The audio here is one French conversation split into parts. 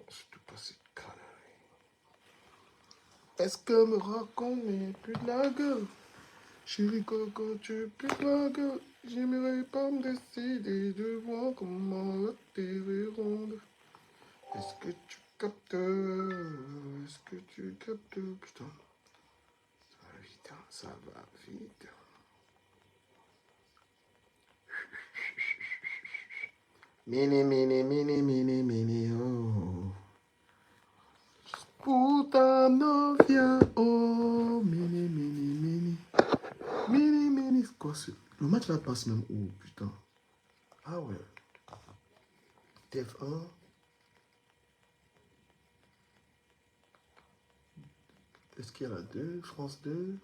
Surtout pas cette connerie. Est-ce que me raconte, mais plus de la gueule? Chérie Coco, tu pues de la gueule. J'aimerais pas me décider de voir comment la terre est ronde. Est-ce que tu captes? Est-ce que tu captes? Putain, ça va vite, hein, ça va vite. Mini, mini, mini, mini, mini, oh. Puta novia, oh. Mini, mini, mini. Mini, mini. C'est quoi ce... Le match là passe même où, putain? Ah ouais. TF1. Est-ce qu'il y a la 2, France 2?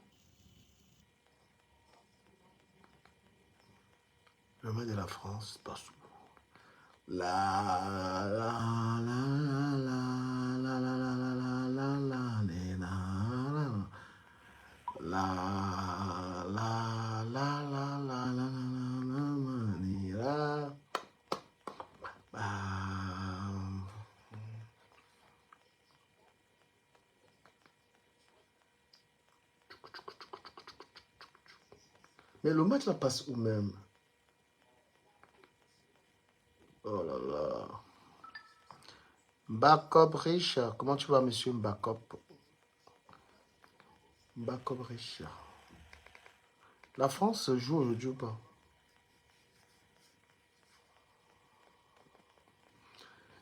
Le match de la France passe où? La la la la la la la la la la la la mais le match là passe où même? Oh là là. Mbakop Richard. Comment tu vas, monsieur Mbakop? Mbakop Richard. La France joue aujourd'hui ou pas?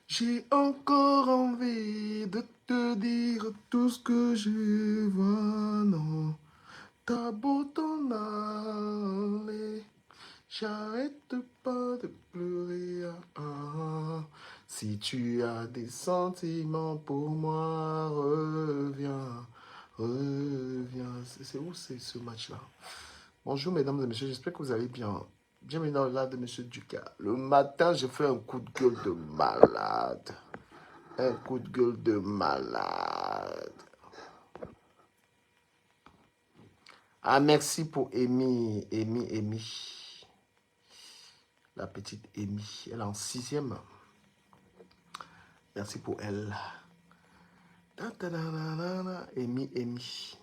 J'ai encore envie de te dire tout ce que je vois, non. T'as beau t'en aller, j'arrête pas de pleurer. Si tu as des sentiments pour moi, reviens, reviens. C'est où c'est ce match-là? Bonjour mesdames et messieurs, j'espère que vous allez bien. Bienvenue dans le live de Monsieur Ducas. Le matin, j'ai fait un coup de gueule de malade. Un coup de gueule de malade. Ah, merci pour Amy. La petite Amy. Elle est en 6e. Merci pour elle. Amy.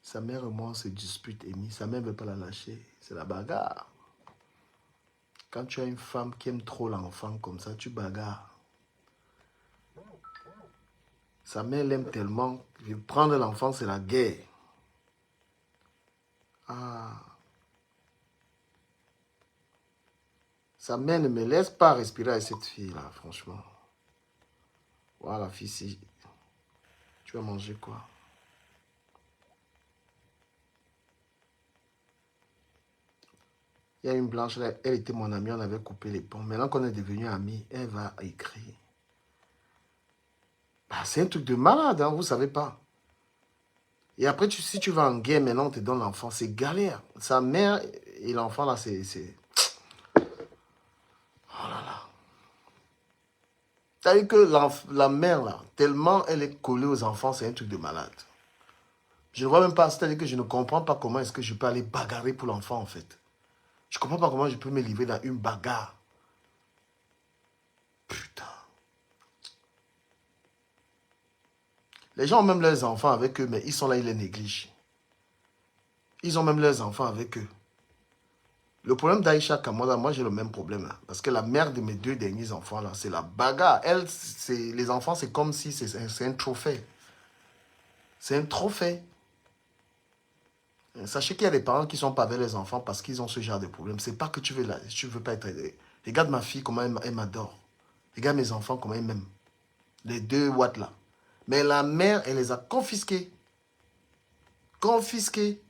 Sa mère et moi, on se dispute, Amy. Sa mère ne veut pas la lâcher. C'est la bagarre. Quand tu as une femme qui aime trop l'enfant comme ça, tu bagarres. Sa mère l'aime tellement. Prendre l'enfant, c'est la guerre. Ah. Sa mère ne me laisse pas respirer avec cette fille-là, franchement. Voilà, fille, si tu vas manger quoi? Il y a une blanche là, elle était mon amie, on avait coupé les ponts. Maintenant qu'on est devenus amis, elle va écrire. Bah, c'est un truc de malade, hein, vous ne savez pas. Et après, si tu vas en guerre, maintenant on te donne l'enfant, c'est galère. Sa mère et l'enfant là, c'est... Oh là là. C'est-à-dire que la mère là, tellement elle est collée aux enfants, c'est un truc de malade. Je ne vois même pas, c'est-à-dire que je ne comprends pas comment est-ce que je peux aller bagarrer pour l'enfant en fait. Je ne comprends pas comment je peux me livrer dans une bagarre. Putain. Les gens ont même leurs enfants avec eux, mais ils sont là, ils les négligent. Ils ont même leurs enfants avec eux. Le problème d'Aïcha Kamada, moi j'ai le même problème. Hein, parce que la mère de mes 2 derniers enfants, là, c'est la bagarre. Elle, les enfants, c'est comme si c'est un trophée. C'est un trophée. Sachez qu'il y a des parents qui ne sont pas avec les enfants parce qu'ils ont ce genre de problème. C'est pas que tu veux pas être aidé. Regarde ma fille, comment elle m'adore. Regarde mes enfants, comment ils m'aiment. Les 2 watts là. Mais la mère, elle les a confisqués. Confisqués.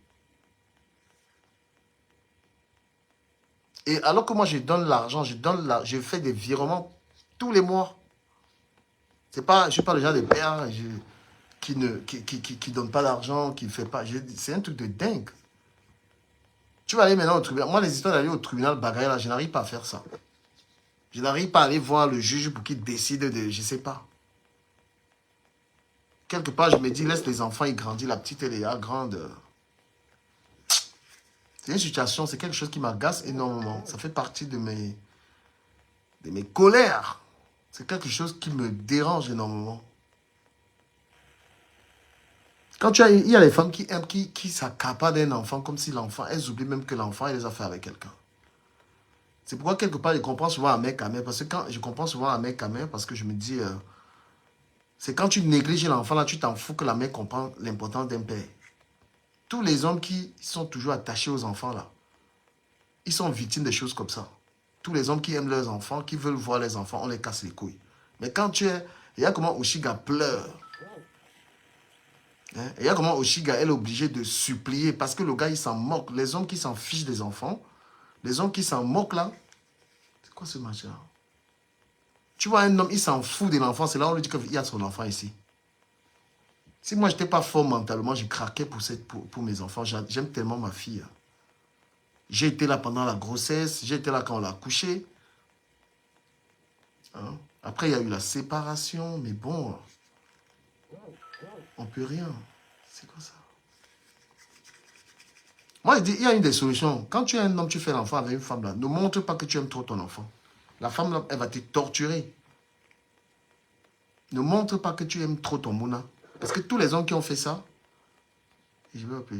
Et alors que moi, je donne l'argent, je fais des virements tous les mois. C'est pas, je ne suis pas le genre de père qui ne donne pas d'argent, qui ne fait pas. C'est un truc de dingue. Tu vas aller maintenant au tribunal. Moi, les histoires d'aller au tribunal bagarre, là, je n'arrive pas à faire ça. Je n'arrive pas à aller voir le juge pour qu'il décide de... Je ne sais pas. Quelque part, je me dis, laisse les enfants, ils grandissent. La petite, elle est grande. C'est une situation, c'est quelque chose qui m'agace énormément. Ça fait partie de de mes colères. C'est quelque chose qui me dérange énormément. Quand il y a les femmes qui aiment, qui s'accaparent d'un enfant comme si l'enfant, elles oublient même que l'enfant, elle les a fait avec quelqu'un. C'est pourquoi quelque part, je comprends souvent à mec à mère, parce que quand je comprends souvent à mec à mère, parce que je me dis, c'est quand tu négliges l'enfant, là, tu t'en fous que la mère comprend l'importance d'un père. Tous les hommes qui sont toujours attachés aux enfants, là, ils sont victimes de choses comme ça. Tous les hommes qui aiment leurs enfants, qui veulent voir les enfants, on les casse les couilles. Mais quand tu es... Il y a comment Oshiga pleure. Hein? Il y a comment Oshiga, elle est obligée de supplier parce que le gars, il s'en moque. Les hommes qui s'en fichent des enfants, les hommes qui s'en moquent là, c'est quoi ce match-là? Tu vois un homme, il s'en fout de l'enfant, c'est là où on lui dit qu'il y a son enfant ici. Si moi, je n'étais pas fort mentalement, je craquais pour mes enfants. J'aime tellement ma fille. J'ai été là pendant la grossesse, j'ai été là quand on l'a couchée. Hein? Après, il y a eu la séparation, mais bon, on peut rien. C'est quoi ça? Moi, je dis, il y a une des solutions. Quand tu es un homme, tu fais l'enfant avec une femme là, ne montre pas que tu aimes trop ton enfant. La femme là, elle va te torturer. Ne montre pas que tu aimes trop ton mouna. Parce que tous les hommes qui ont fait ça, je vais appeler.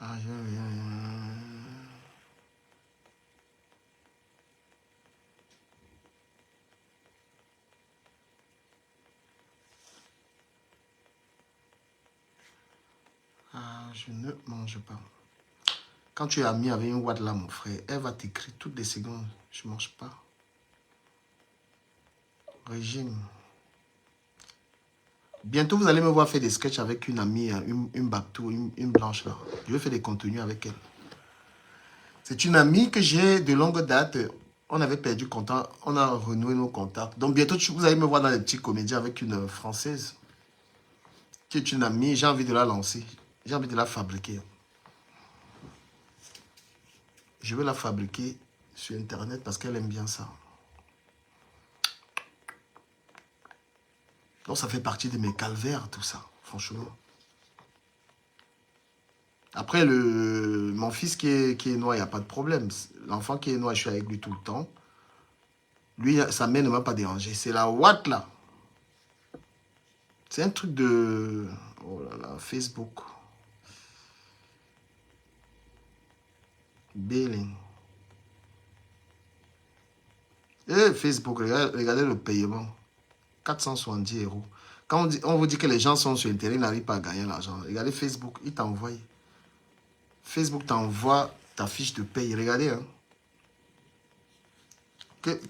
Ah, je ne mange pas. Quand tu es ami avec une Watt là, mon frère, elle va t'écrire toutes les secondes. Je ne mange pas. Régime. Bientôt, vous allez me voir faire des sketchs avec une amie, une Baptou, une blanche là. Je vais faire des contenus avec elle. C'est une amie que j'ai de longue date. On avait perdu contact, on a renoué nos contacts. Donc bientôt, vous allez me voir dans les petits comédies avec une Française qui est une amie. J'ai envie de la lancer. J'ai envie de la fabriquer. Je vais la fabriquer sur Internet parce qu'elle aime bien ça. Donc ça fait partie de mes calvaires, tout ça, franchement. Après, mon fils qui est noir, il n'y a pas de problème. L'enfant qui est noir, je suis avec lui tout le temps. Lui, sa mère ne m'a pas dérangé. C'est la Watt, là. C'est un truc de... Oh là là, Facebook. Billing. Et Facebook, regardez le paiement. 470 euros. Quand on vous dit que les gens sont sur Internet, ils n'arrivent pas à gagner l'argent. Regardez Facebook, il t'envoie. Facebook t'envoie ta fiche de paye. Regardez, hein.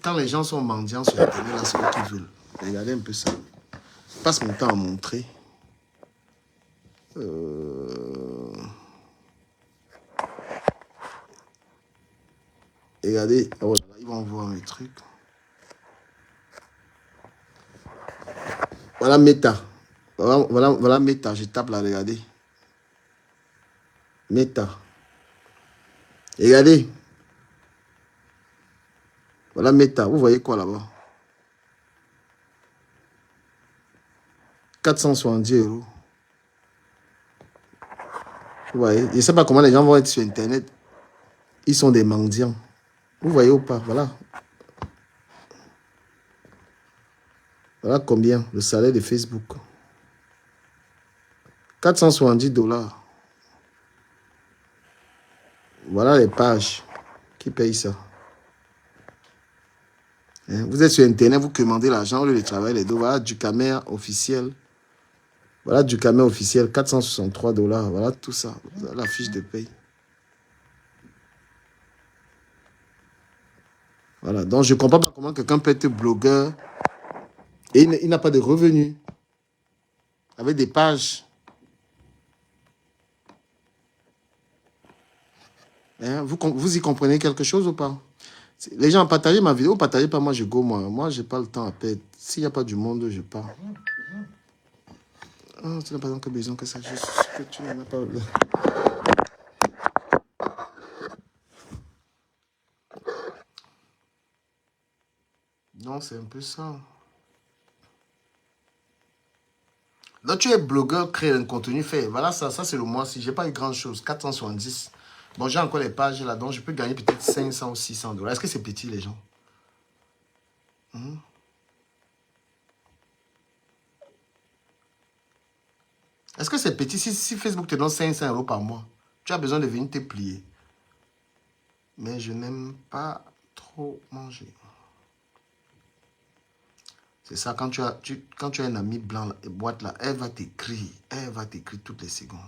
Quand les gens sont mendiants sur Internet, là, c'est eux qui veulent. Regardez un peu ça. Je passe mon temps à montrer. Regardez. Oh là là, ils vont voir mes trucs. Voilà Meta. Voilà Meta. Je tape là, regardez. Meta. Regardez. Voilà Meta. Vous voyez quoi là-bas? 470 euros. Vous voyez? Je ne sais pas comment les gens vont être sur Internet. Ils sont des mendiants. Vous voyez ou pas? Voilà. Voilà combien le salaire de Facebook. 470 dollars. Voilà les pages qui payent ça. Hein? Vous êtes sur Internet, vous commandez l'argent au lieu de travailler les deux. Voilà du caméra officiel. Voilà du caméra officiel, 463 dollars. Voilà tout ça. Voilà la fiche de paye. Voilà. Donc je ne comprends pas comment quelqu'un peut être blogueur et il n'a pas de revenus. Avec des pages. Hein? Vous y comprenez quelque chose ou pas? Les gens partagent ma vidéo, partagez pas, moi je go, moi. Moi, j'ai pas le temps à perdre. S'il n'y a pas du monde, je pars. Oh, tu n'as pas que besoin que ça, juste que tu n'en as pas. Non, c'est un peu ça. Donc, tu es blogueur, crée un contenu, fait. Voilà, ça c'est le mois-ci. Je n'ai pas eu grand-chose. 470. Bon, j'ai encore les pages là, donc je peux gagner peut-être 500 ou 600 dollars. Est-ce que c'est petit, les gens? Est-ce que c'est petit si Facebook te donne 500 euros par mois? Tu as besoin de venir te plier. Mais je n'aime pas trop manger. C'est ça, quand quand tu as un ami blanc, boîte là, elle va t'écrire. Elle va t'écrire toutes les secondes.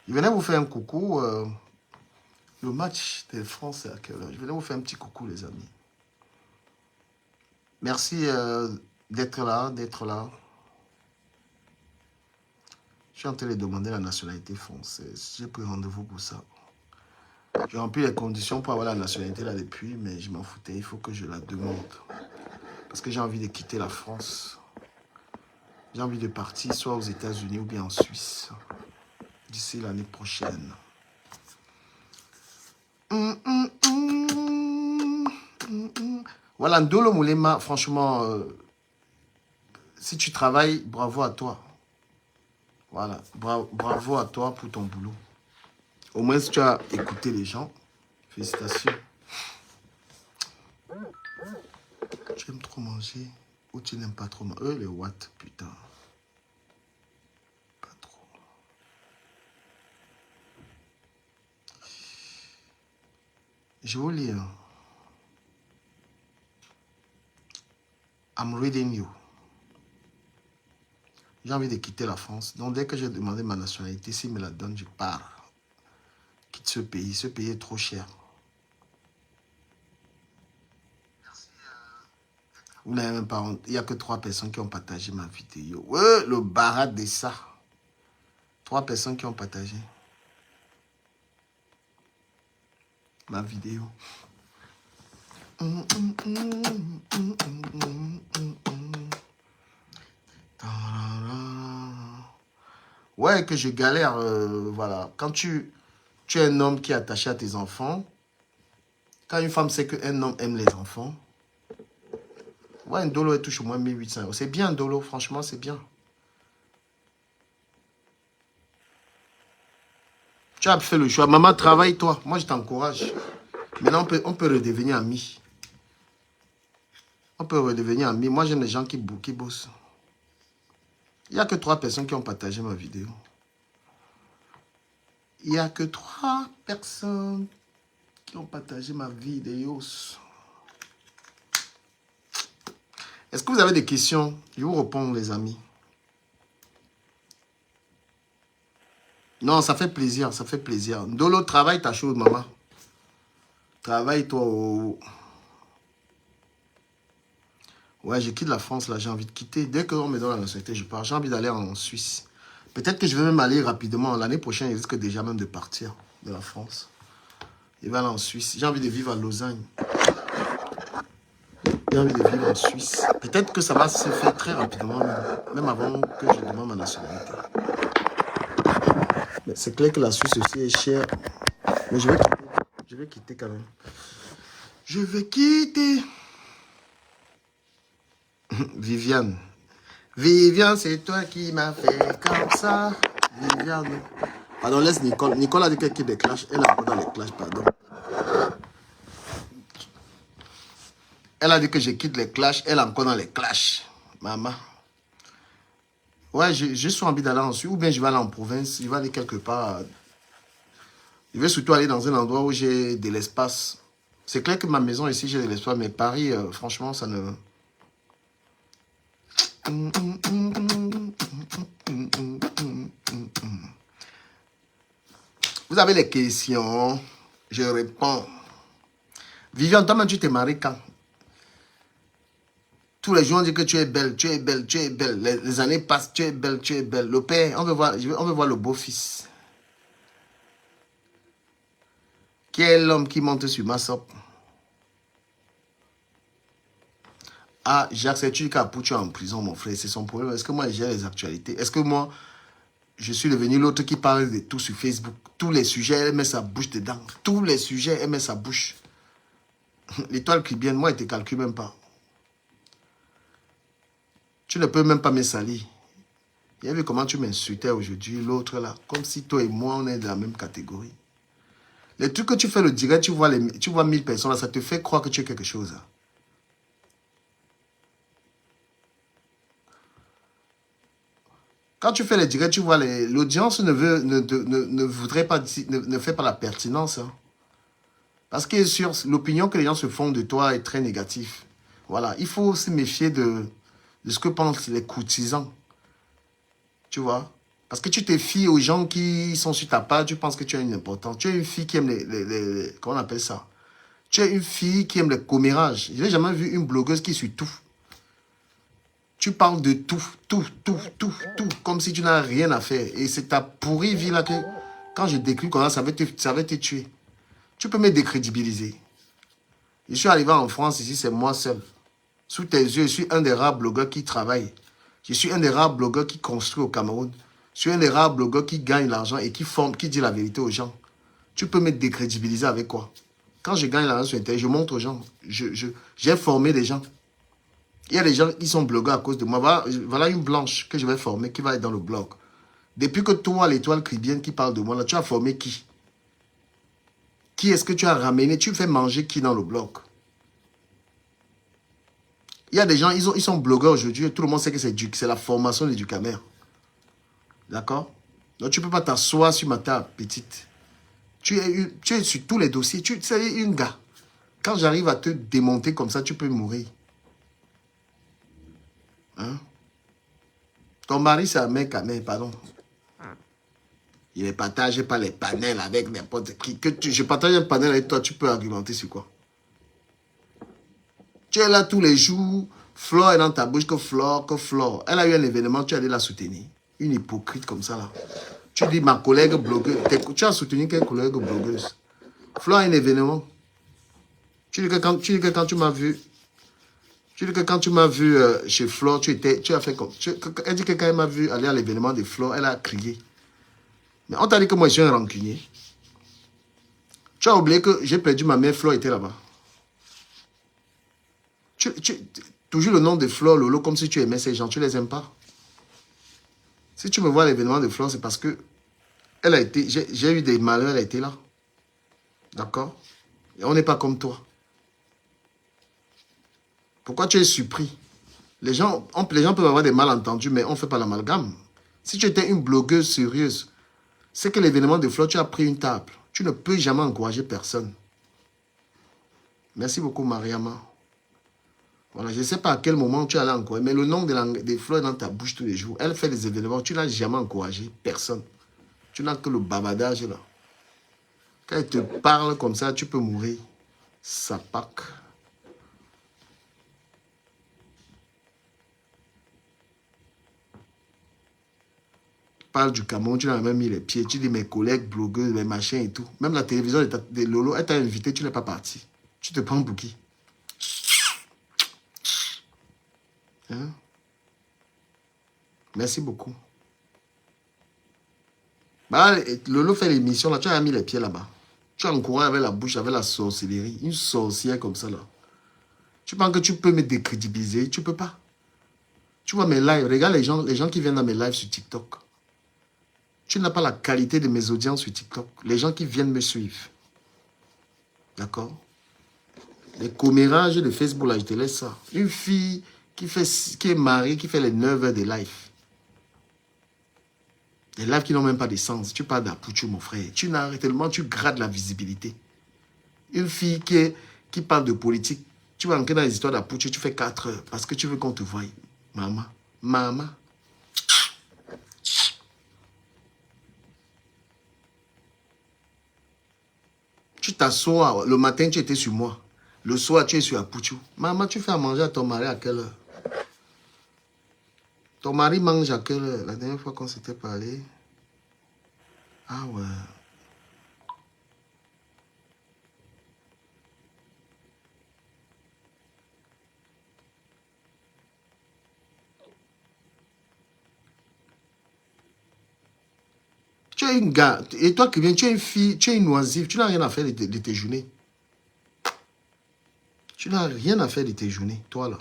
Je venais vous faire un coucou. Le match de France, c'est à quelle heure? Je venais vous faire un petit coucou, les amis. Merci d'être là, d'être là. Je suis en train de demander la nationalité française. J'ai pris rendez-vous pour ça. J'ai rempli les conditions pour avoir la nationalité là depuis, mais je m'en foutais. Il faut que je la demande. Parce que j'ai envie de quitter la France. J'ai envie de partir soit aux États-Unis ou bien en Suisse. D'ici l'année prochaine. Voilà, Ndolo Moulema, franchement, si tu travailles, bravo à toi. Voilà, bravo à toi pour ton boulot. Au moins, si tu as écouté les gens, félicitations. Tu aimes trop manger ou tu n'aimes pas trop manger? Les watts, putain. Pas trop. Je vous lis. I'm reading you. J'ai envie de quitter la France. Donc, dès que j'ai demandé ma nationalité, s'il me la donne, je pars. Quitte ce pays. Ce pays est trop cher. Vous n'avez même pas honte. Il n'y a que 3 personnes qui ont partagé ma vidéo. Ouais, le barat de ça. 3 personnes qui ont partagé ma vidéo. Ouais, que je galère. Voilà. Quand tu es un homme qui est attaché à tes enfants, quand une femme sait qu'un homme aime les enfants, ouais, un dolo, elle touche au moins 1800 euros. C'est bien, un dolo, franchement, c'est bien. Tu as fait le choix. Maman, travaille-toi. Moi, je t'encourage. Maintenant, on peut redevenir amis. On peut redevenir amis. Moi, j'aime les gens qui bossent. Il n'y a que 3 personnes qui ont partagé ma vidéo. Il n'y a que 3 personnes qui ont partagé ma vidéo. Est-ce que vous avez des questions? Je vous réponds, les amis. Non, ça fait plaisir, ça fait plaisir. Dolo, travaille ta chose, maman. Travaille-toi au... Ouais, je quitte la France, là, j'ai envie de quitter. Dès qu'on me donne la nationalité, je pars. J'ai envie d'aller en Suisse. Peut-être que je vais même aller rapidement. L'année prochaine, je risque déjà même de partir de la France. Je vais aller en Suisse. J'ai envie de vivre à Lausanne. J'ai envie de vivre en Suisse. Peut-être que ça va se faire très rapidement, même avant que je demande ma nationalité. Mais c'est clair que la Suisse aussi est chère. Mais je vais quitter quand même. Je vais quitter. Viviane. Viviane, c'est toi qui m'as fait comme ça. Viviane. Pardon, laisse Nicole. Nicole a dit qu'elle quitte les clashs. Elle est encore dans les clashs, pardon. Elle a dit que je quitte les clashs. Elle est encore dans les clashs. Maman. Ouais, je suis envie d'aller en Suisse. Ou bien je vais aller en province. Je vais aller quelque part. Je vais surtout aller dans un endroit où j'ai de l'espace. C'est clair que ma maison ici, j'ai de l'espace. Mais Paris, franchement, ça ne... Vous avez les questions, je réponds. Viviane, toi-même, tu t'es mariée quand? Tous les jours, on dit que tu es belle, tu es belle, tu es belle. Les années passent, tu es belle, tu es belle. Le père, on veut voir le beau-fils. Qui est l'homme qui monte sur ma sope? Ah, Jacques, c'est-tu qu'Apou, tu es en prison, mon frère? C'est son problème. Est-ce que moi, j'ai les actualités? Est-ce que moi, je suis devenu l'autre qui parle de tout sur Facebook? Tous les sujets, elle met sa bouche dedans. Tous les sujets, elle met sa bouche. L'étoile qui vient, moi, elle ne te calcule même pas. Tu ne peux même pas me salir. Il a vu comment tu m'insultais aujourd'hui, l'autre là. Comme si toi et moi, on est de la même catégorie. Les trucs que tu fais le direct, tu vois 1000 personnes là, ça te fait croire que tu es quelque chose. Hein. Quand tu fais les directs, tu vois, l'audience ne voudrait pas, ne fait pas la pertinence. Hein. Parce que sur l'opinion que les gens se font de toi est très négative. Voilà, il faut se méfier de ce que pensent les courtisans. Tu vois? Parce que tu te fies aux gens qui sont sur ta page, tu penses que tu as une importance. Tu es une fille qui aime comment on appelle ça? Tu es une fille qui aime les commérages. Je n'ai jamais vu une blogueuse qui suit tout. Tu parles de tout, tout, comme si tu n'as rien à faire. Et c'est ta pourrie vie là que, quand je décris comme ça va te tuer. Tu peux me décrédibiliser. Je suis arrivé en France, ici, c'est moi seul. Sous tes yeux, je suis un des rares blogueurs qui travaille. Je suis un des rares blogueurs qui construit au Cameroun. Je suis un des rares blogueurs qui gagne l'argent et qui forme, qui dit la vérité aux gens. Tu peux me décrédibiliser avec quoi? Quand je gagne l'argent sur Internet, je montre aux gens. J'ai formé des gens. Il y a des gens qui sont blogueurs à cause de moi. Voilà une blanche que je vais former qui va être dans le blog. Depuis que toi, l'étoile cribienne qui parle de moi, là, tu as formé qui? Qui est-ce que tu as ramené? Tu fais manger qui dans le blog? Il y a des gens, ils sont blogueurs aujourd'hui et tout le monde sait que c'est la formation de Ducamer. D'accord? Donc tu ne peux pas t'asseoir sur ma table, petite. Tu es sur tous les dossiers. Tu sais, une gars. Quand j'arrive à te démonter comme ça, tu peux mourir. Hein? Ton mari, c'est un mec, mais pardon. Il ne partage pas les panels avec n'importe qui. Je partage un panel avec toi, tu peux argumenter sur quoi? Tu es là tous les jours, Flore est dans ta bouche, que Flore. Elle a eu un événement, tu as allé la soutenir. Une hypocrite comme ça là. Tu dis ma collègue blogueuse. Tu as soutenu quelle collègue blogueuse? Flore a un événement. Tu dis que quand tu m'as vu, chez Flore, tu as fait comme. Elle dit que quand elle m'a vu aller à l'événement de Flore, elle a crié. Mais on t'a dit que moi je suis un rancunier. Tu as oublié que j'ai perdu ma mère, Flore était là-bas. Toujours le nom de Flore, Lolo, comme si tu aimais ces gens, tu les aimes pas. Si tu me vois à l'événement de Flore, c'est parce que elle a été, j'ai eu des malheurs, elle a été là. D'accord? Et on n'est pas comme toi. Pourquoi tu es surpris? Les gens peuvent avoir des malentendus, mais on ne fait pas l'amalgame. Si tu étais une blogueuse sérieuse, c'est que l'événement de Flore, tu as pris une table. Tu ne peux jamais encourager personne. Merci beaucoup, Mariama. Voilà, je ne sais pas à quel moment tu allais encourager, mais le nom de Flore est dans ta bouche tous les jours. Elle fait des événements, tu n'as jamais encouragé personne. Tu n'as que le bavardage là. Quand elle te parle comme ça, tu peux mourir. Ça pack. Parle du Cameroun, tu n'as même mis les pieds. Tu dis mes collègues, blogueurs, mes machins et tout. Même la télévision de Lolo, elle t'a invité, tu n'es pas parti. Tu te prends pour qui? Hein? Merci beaucoup. Bah, Lolo fait l'émission là, tu as mis les pieds là-bas. Tu as encouragé avec la bouche, avec la sorcellerie. Une sorcière comme ça là. Tu penses que tu peux me décrédibiliser? Tu peux pas. Tu vois mes lives, regarde les gens qui viennent dans mes lives sur TikTok. Tu n'as pas la qualité de mes audiences sur TikTok. Les gens qui viennent me suivre. D'accord? Les commérages de Facebook, là, je te laisse ça. Une fille qui est mariée, qui fait les 9 heures de live. Des lives qui n'ont même pas de sens. Tu parles d'Apouchou, mon frère. Tu n'arrêtes tellement, tu grades la visibilité. Une fille qui parle de politique. Tu vas entrer dans les histoires d'Apouchou, tu fais 4 heures. Parce que tu veux qu'on te voie. Maman. Tu t'assois, le matin tu étais sur moi. Le soir tu es sur Apouchou. Maman, tu fais à manger à ton mari à quelle heure? Ton mari mange à quelle heure? La dernière fois qu'on s'était parlé. Ah ouais. Tu es une gars, et toi qui viens, tu es une fille, tu es une oisive, tu n'as rien à faire de tes journées. Tu n'as rien à faire de tes journées, toi là.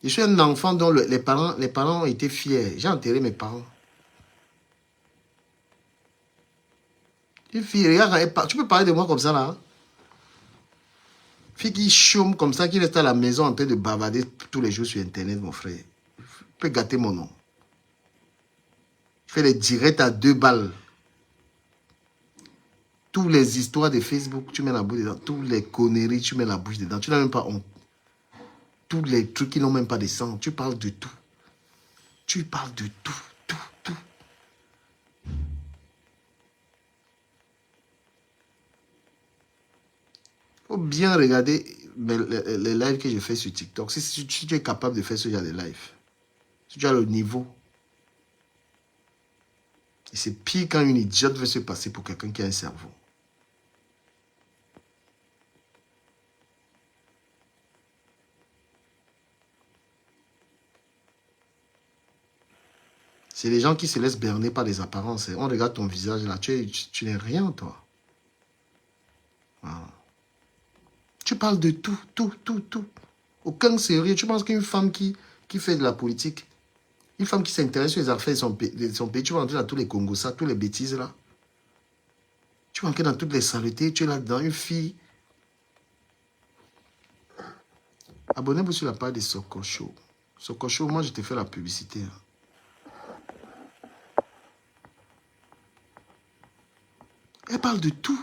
Je suis un enfant dont les parents ont été fiers. J'ai enterré mes parents. Une fille, regarde, tu peux parler de moi comme ça là. Hein? Fille qui chôme comme ça, qui reste à la maison en train de bavarder tous les jours sur Internet, mon frère. Tu peux gâter mon nom. Je fais des directs à 2 balles. Toutes les histoires de Facebook, tu mets la bouche dedans. Toutes les conneries, tu mets la bouche dedans. Tu n'as même pas honte. Tous les trucs qui n'ont même pas de sens. Tu parles de tout. Tu parles de tout, tout, tout. Il faut bien regarder les lives que je fais sur TikTok. Si tu es capable de faire ce genre de live, si tu as le niveau. Et c'est pire quand une idiote veut se passer pour quelqu'un qui a un cerveau. C'est les gens qui se laissent berner par les apparences. On regarde ton visage là, tu n'es rien, toi. Voilà. Tu parles de tout, tout, tout, tout. Aucun sérieux. Tu penses qu'une femme qui fait de la politique, une femme qui s'intéresse sur les affaires de son pays, tu vas entrer dans tous les Congos, ça, tous les bêtises là. Tu vas entrer dans toutes les saletés, tu es là-dedans, une fille. Abonnez-vous sur la page de Sokocho. Sokocho, moi je te fais la publicité. Elle parle de tout.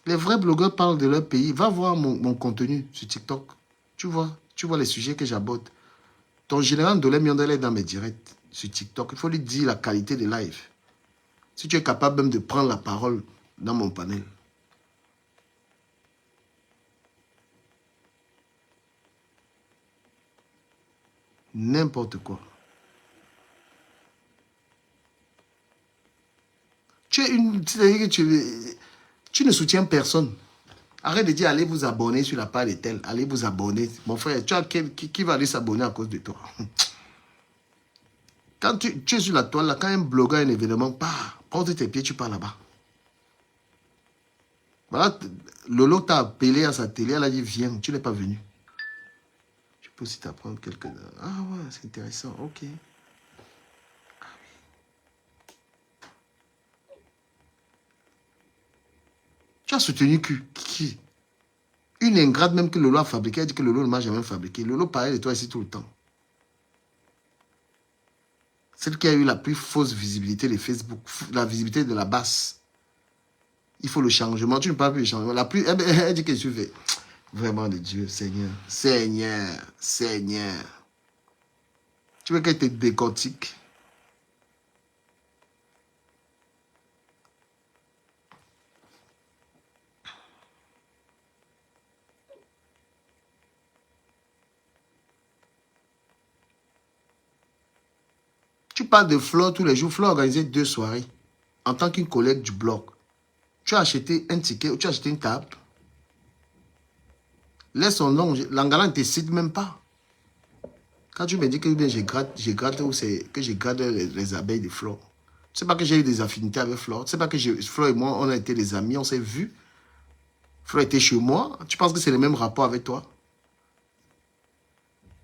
Les vrais blogueurs parlent de leur pays. Va voir mon contenu sur TikTok. Tu vois les sujets que j'aborde. Ton général Ndolé Miondel est dans mes directs sur TikTok. Il faut lui dire la qualité des lives. Si tu es capable même de prendre la parole dans mon panel. N'importe quoi. C'est-à-dire que tu ne soutiens personne. Arrête de dire allez vous abonner sur la page de tel. Allez vous abonner. Mon frère, tu as qui va aller s'abonner à cause de toi? Quand tu es sur la toile, là, quand un blogueur a un événement, porte tes pieds, tu pars là-bas. Voilà, Lolo t'a appelé à sa télé, elle a dit viens, tu n'es pas venu. Tu peux aussi t'apprendre quelques... Ah ouais, c'est intéressant, ok. Tu as soutenu qui? Une ingrate même que Lolo a fabriqué, elle dit que Lolo ne m'a jamais fabriqué. Lolo parlait de toi ici tout le temps. Celle qui a eu la plus fausse visibilité de Facebook, la visibilité de la basse. Il faut le changement. Tu ne parles plus du changement. La plus, elle dit que je fais. Vraiment de Dieu, Seigneur. Seigneur, Seigneur. Tu veux qu'elle te décortique? Tu parles de Flore tous les jours. Flore a organisé 2 soirées en tant qu'une collègue du blog. Tu as acheté un ticket ou tu as acheté une table. Laisse son nom. L'Angala ne te cite même pas. Quand tu me dis que que je gratte les abeilles de Flore. C'est pas que j'ai eu des affinités avec Flore. C'est pas que Flore et moi, on a été des amis, on s'est vus. Flore était chez moi. Tu penses que c'est le même rapport avec toi?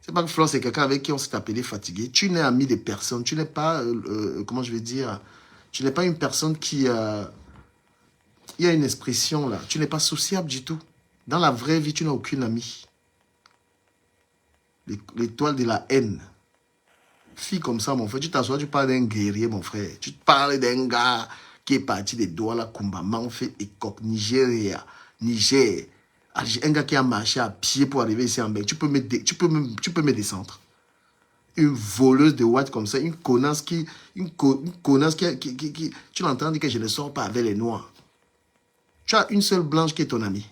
C'est pas que Flore, c'est quelqu'un avec qui on s'est appelé fatigué. Tu n'es ami de personne. Tu n'es pas, comment je vais dire, tu n'es pas une personne qui... il y a une expression là. Tu n'es pas sociable du tout. Dans la vraie vie, tu n'as aucune amie. L'étoile de la haine. Fille comme ça, mon frère, tu t'assois, tu parles d'un guerrier, mon frère. Tu parles d'un gars qui est parti de Douala, Kumba, Manfé, Ekok, Nigeria, Niger. Un gars qui a marché à pied pour arriver ici en Belgique. Tu peux me descendre. Une voleuse de Watt comme ça, une connasse qui... Tu l'entends dire que je ne sors pas avec les noirs. Tu as une seule blanche qui est ton amie.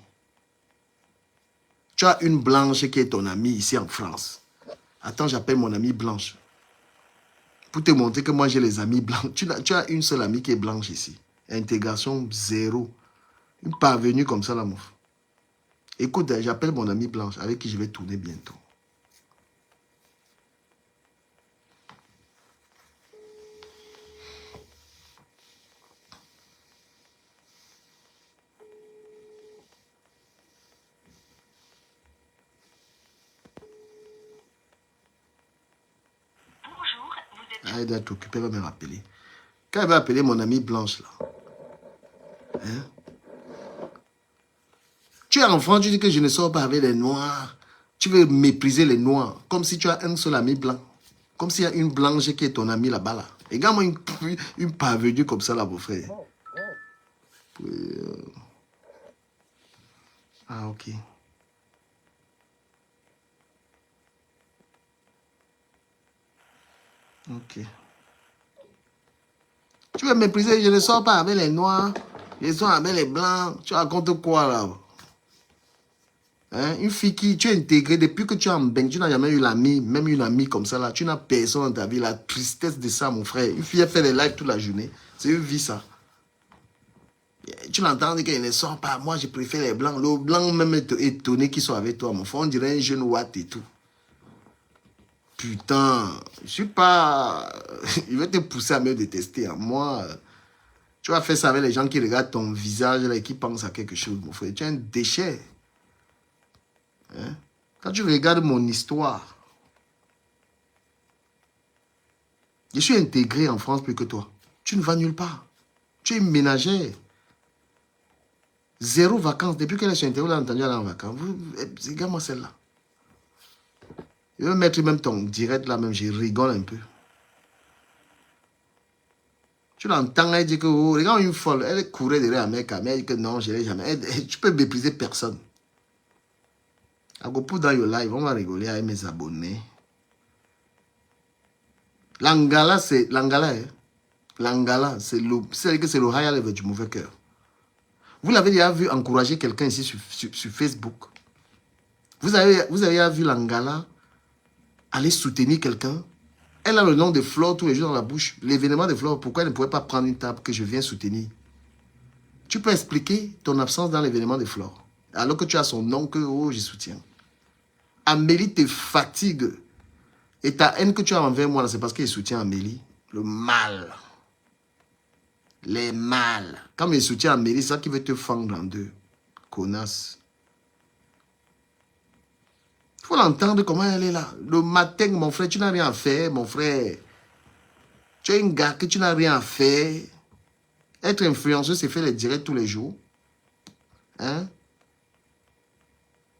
Tu as une blanche qui est ton amie ici en France. Attends, j'appelle mon amie blanche. Pour te montrer que moi j'ai les amis blancs. Tu as une seule amie qui est blanche ici. Intégration zéro. Une parvenue comme ça, la mouf. Écoute, j'appelle mon amie blanche avec qui je vais tourner bientôt. Elle doit être occupée, elle va me rappeler. Quand elle va appeler mon amie Blanche, là. Hein? Tu es enfant, tu dis que je ne sors pas avec les noirs. Tu veux mépriser les noirs, comme si tu as un seul ami blanc. Comme s'il y a une blanche qui est ton amie là-bas. Là. Regarde-moi une parvenue comme ça, là, mon frère. Ah, ok. Ok. Tu veux mépriser, je ne sors pas avec les noirs. Je sors avec les blancs. Tu racontes quoi, là? Hein? Une fille qui, tu es intégrée, depuis que tu es en bain, tu n'as jamais eu l'ami, même une amie comme ça, là. Tu n'as personne dans ta vie. La tristesse de ça, mon frère. Une fille, elle fait des lives toute la journée. C'est une vie, ça. Tu l'entends dire qu'elle ne sort pas. Moi, je préfère les blancs. Le blanc même est étonné qu'ils soient avec toi, mon frère. On dirait un jeune Watt et tout. Putain, je suis pas... Il va te pousser à me détester. Hein. Moi, tu vas faire ça avec les gens qui regardent ton visage là, et qui pensent à quelque chose, mon frère. Tu es un déchet. Hein? Quand tu regardes mon histoire, je suis intégré en France plus que toi. Tu ne vas nulle part. Tu es une ménagère. Zéro vacances. Depuis qu'elle est sur Internet, elle a entendu aller en vacances. Regarde-moi celle-là. Je vais mettre même ton direct là, même je rigole un peu. Tu l'entends, elle dit que, oh, regarde une folle, elle courait derrière un mec, mais elle dit que non, je ne l'ai jamais. Tu peux mépriser personne. I go put down your live, on va rigoler avec mes abonnés. L'Angala, c'est l'Angala, hein? L'Angala, c'est le high level du mauvais cœur. Vous l'avez déjà vu encourager quelqu'un ici sur Facebook. Vous avez vu l'Angala aller soutenir quelqu'un. Elle a le nom de Flore tous les jours dans la bouche. L'événement de Flore, pourquoi elle ne pouvait pas prendre une table que je viens soutenir? Tu peux expliquer ton absence dans l'événement de Flore. Alors que tu as son nom que oh, je soutiens. Amélie te fatigue. Et ta haine que tu as envers moi, c'est parce qu'il soutient Amélie. Le mal. Les mâles. Quand il soutient Amélie, c'est ça qui veut te fendre en deux. Connasse. Il faut l'entendre comment elle est là. Le matin, mon frère, tu n'as rien à faire, mon frère. Tu es un gars que tu n'as rien à faire. Être influenceuse, c'est faire les directs tous les jours. Hein?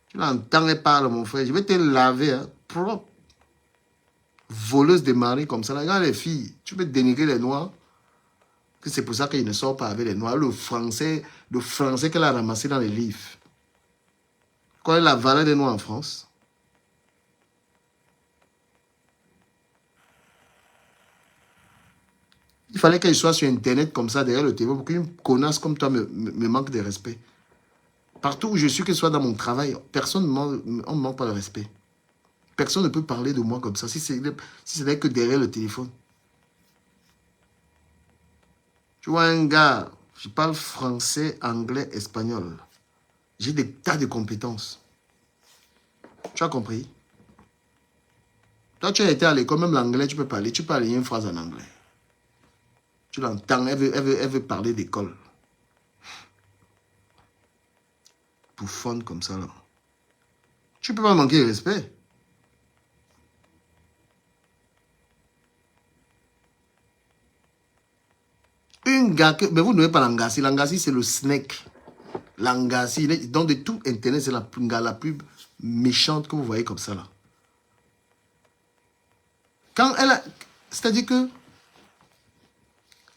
Tu l'entends, elle parle, mon frère. Je vais te laver, hein, propre. Voleuse de mari comme ça. Là. Regarde les filles. Tu peux dénigrer les noirs. Que c'est pour ça qu'il ne sort pas avec les noirs. Le français qu'elle a ramassé dans les livres. Quelle est la valeur des noirs en France? Il fallait qu'elle soit sur Internet comme ça, derrière le TV, pour qu'une connasse comme toi me manque de respect. Partout où je suis, que ce soit dans mon travail, personne ne me manque pas de respect. Personne ne peut parler de moi comme ça, si ce n'est que derrière le téléphone. Tu vois un gars, je parle français, anglais, espagnol. J'ai des tas de compétences. Tu as compris? Toi, tu as été à l'école, même l'anglais, tu peux parler. Tu parles une phrase en anglais. Tu l'entends, elle veut parler d'école. Bouffonne comme ça, là. Tu ne peux pas manquer de respect. Une gars que... Mais vous n'avez pas l'angassi. L'angassi, c'est le snake. L'angassi. Donc, de tout Internet, c'est la plus méchante que vous voyez comme ça, là. Quand elle a... C'est-à-dire que...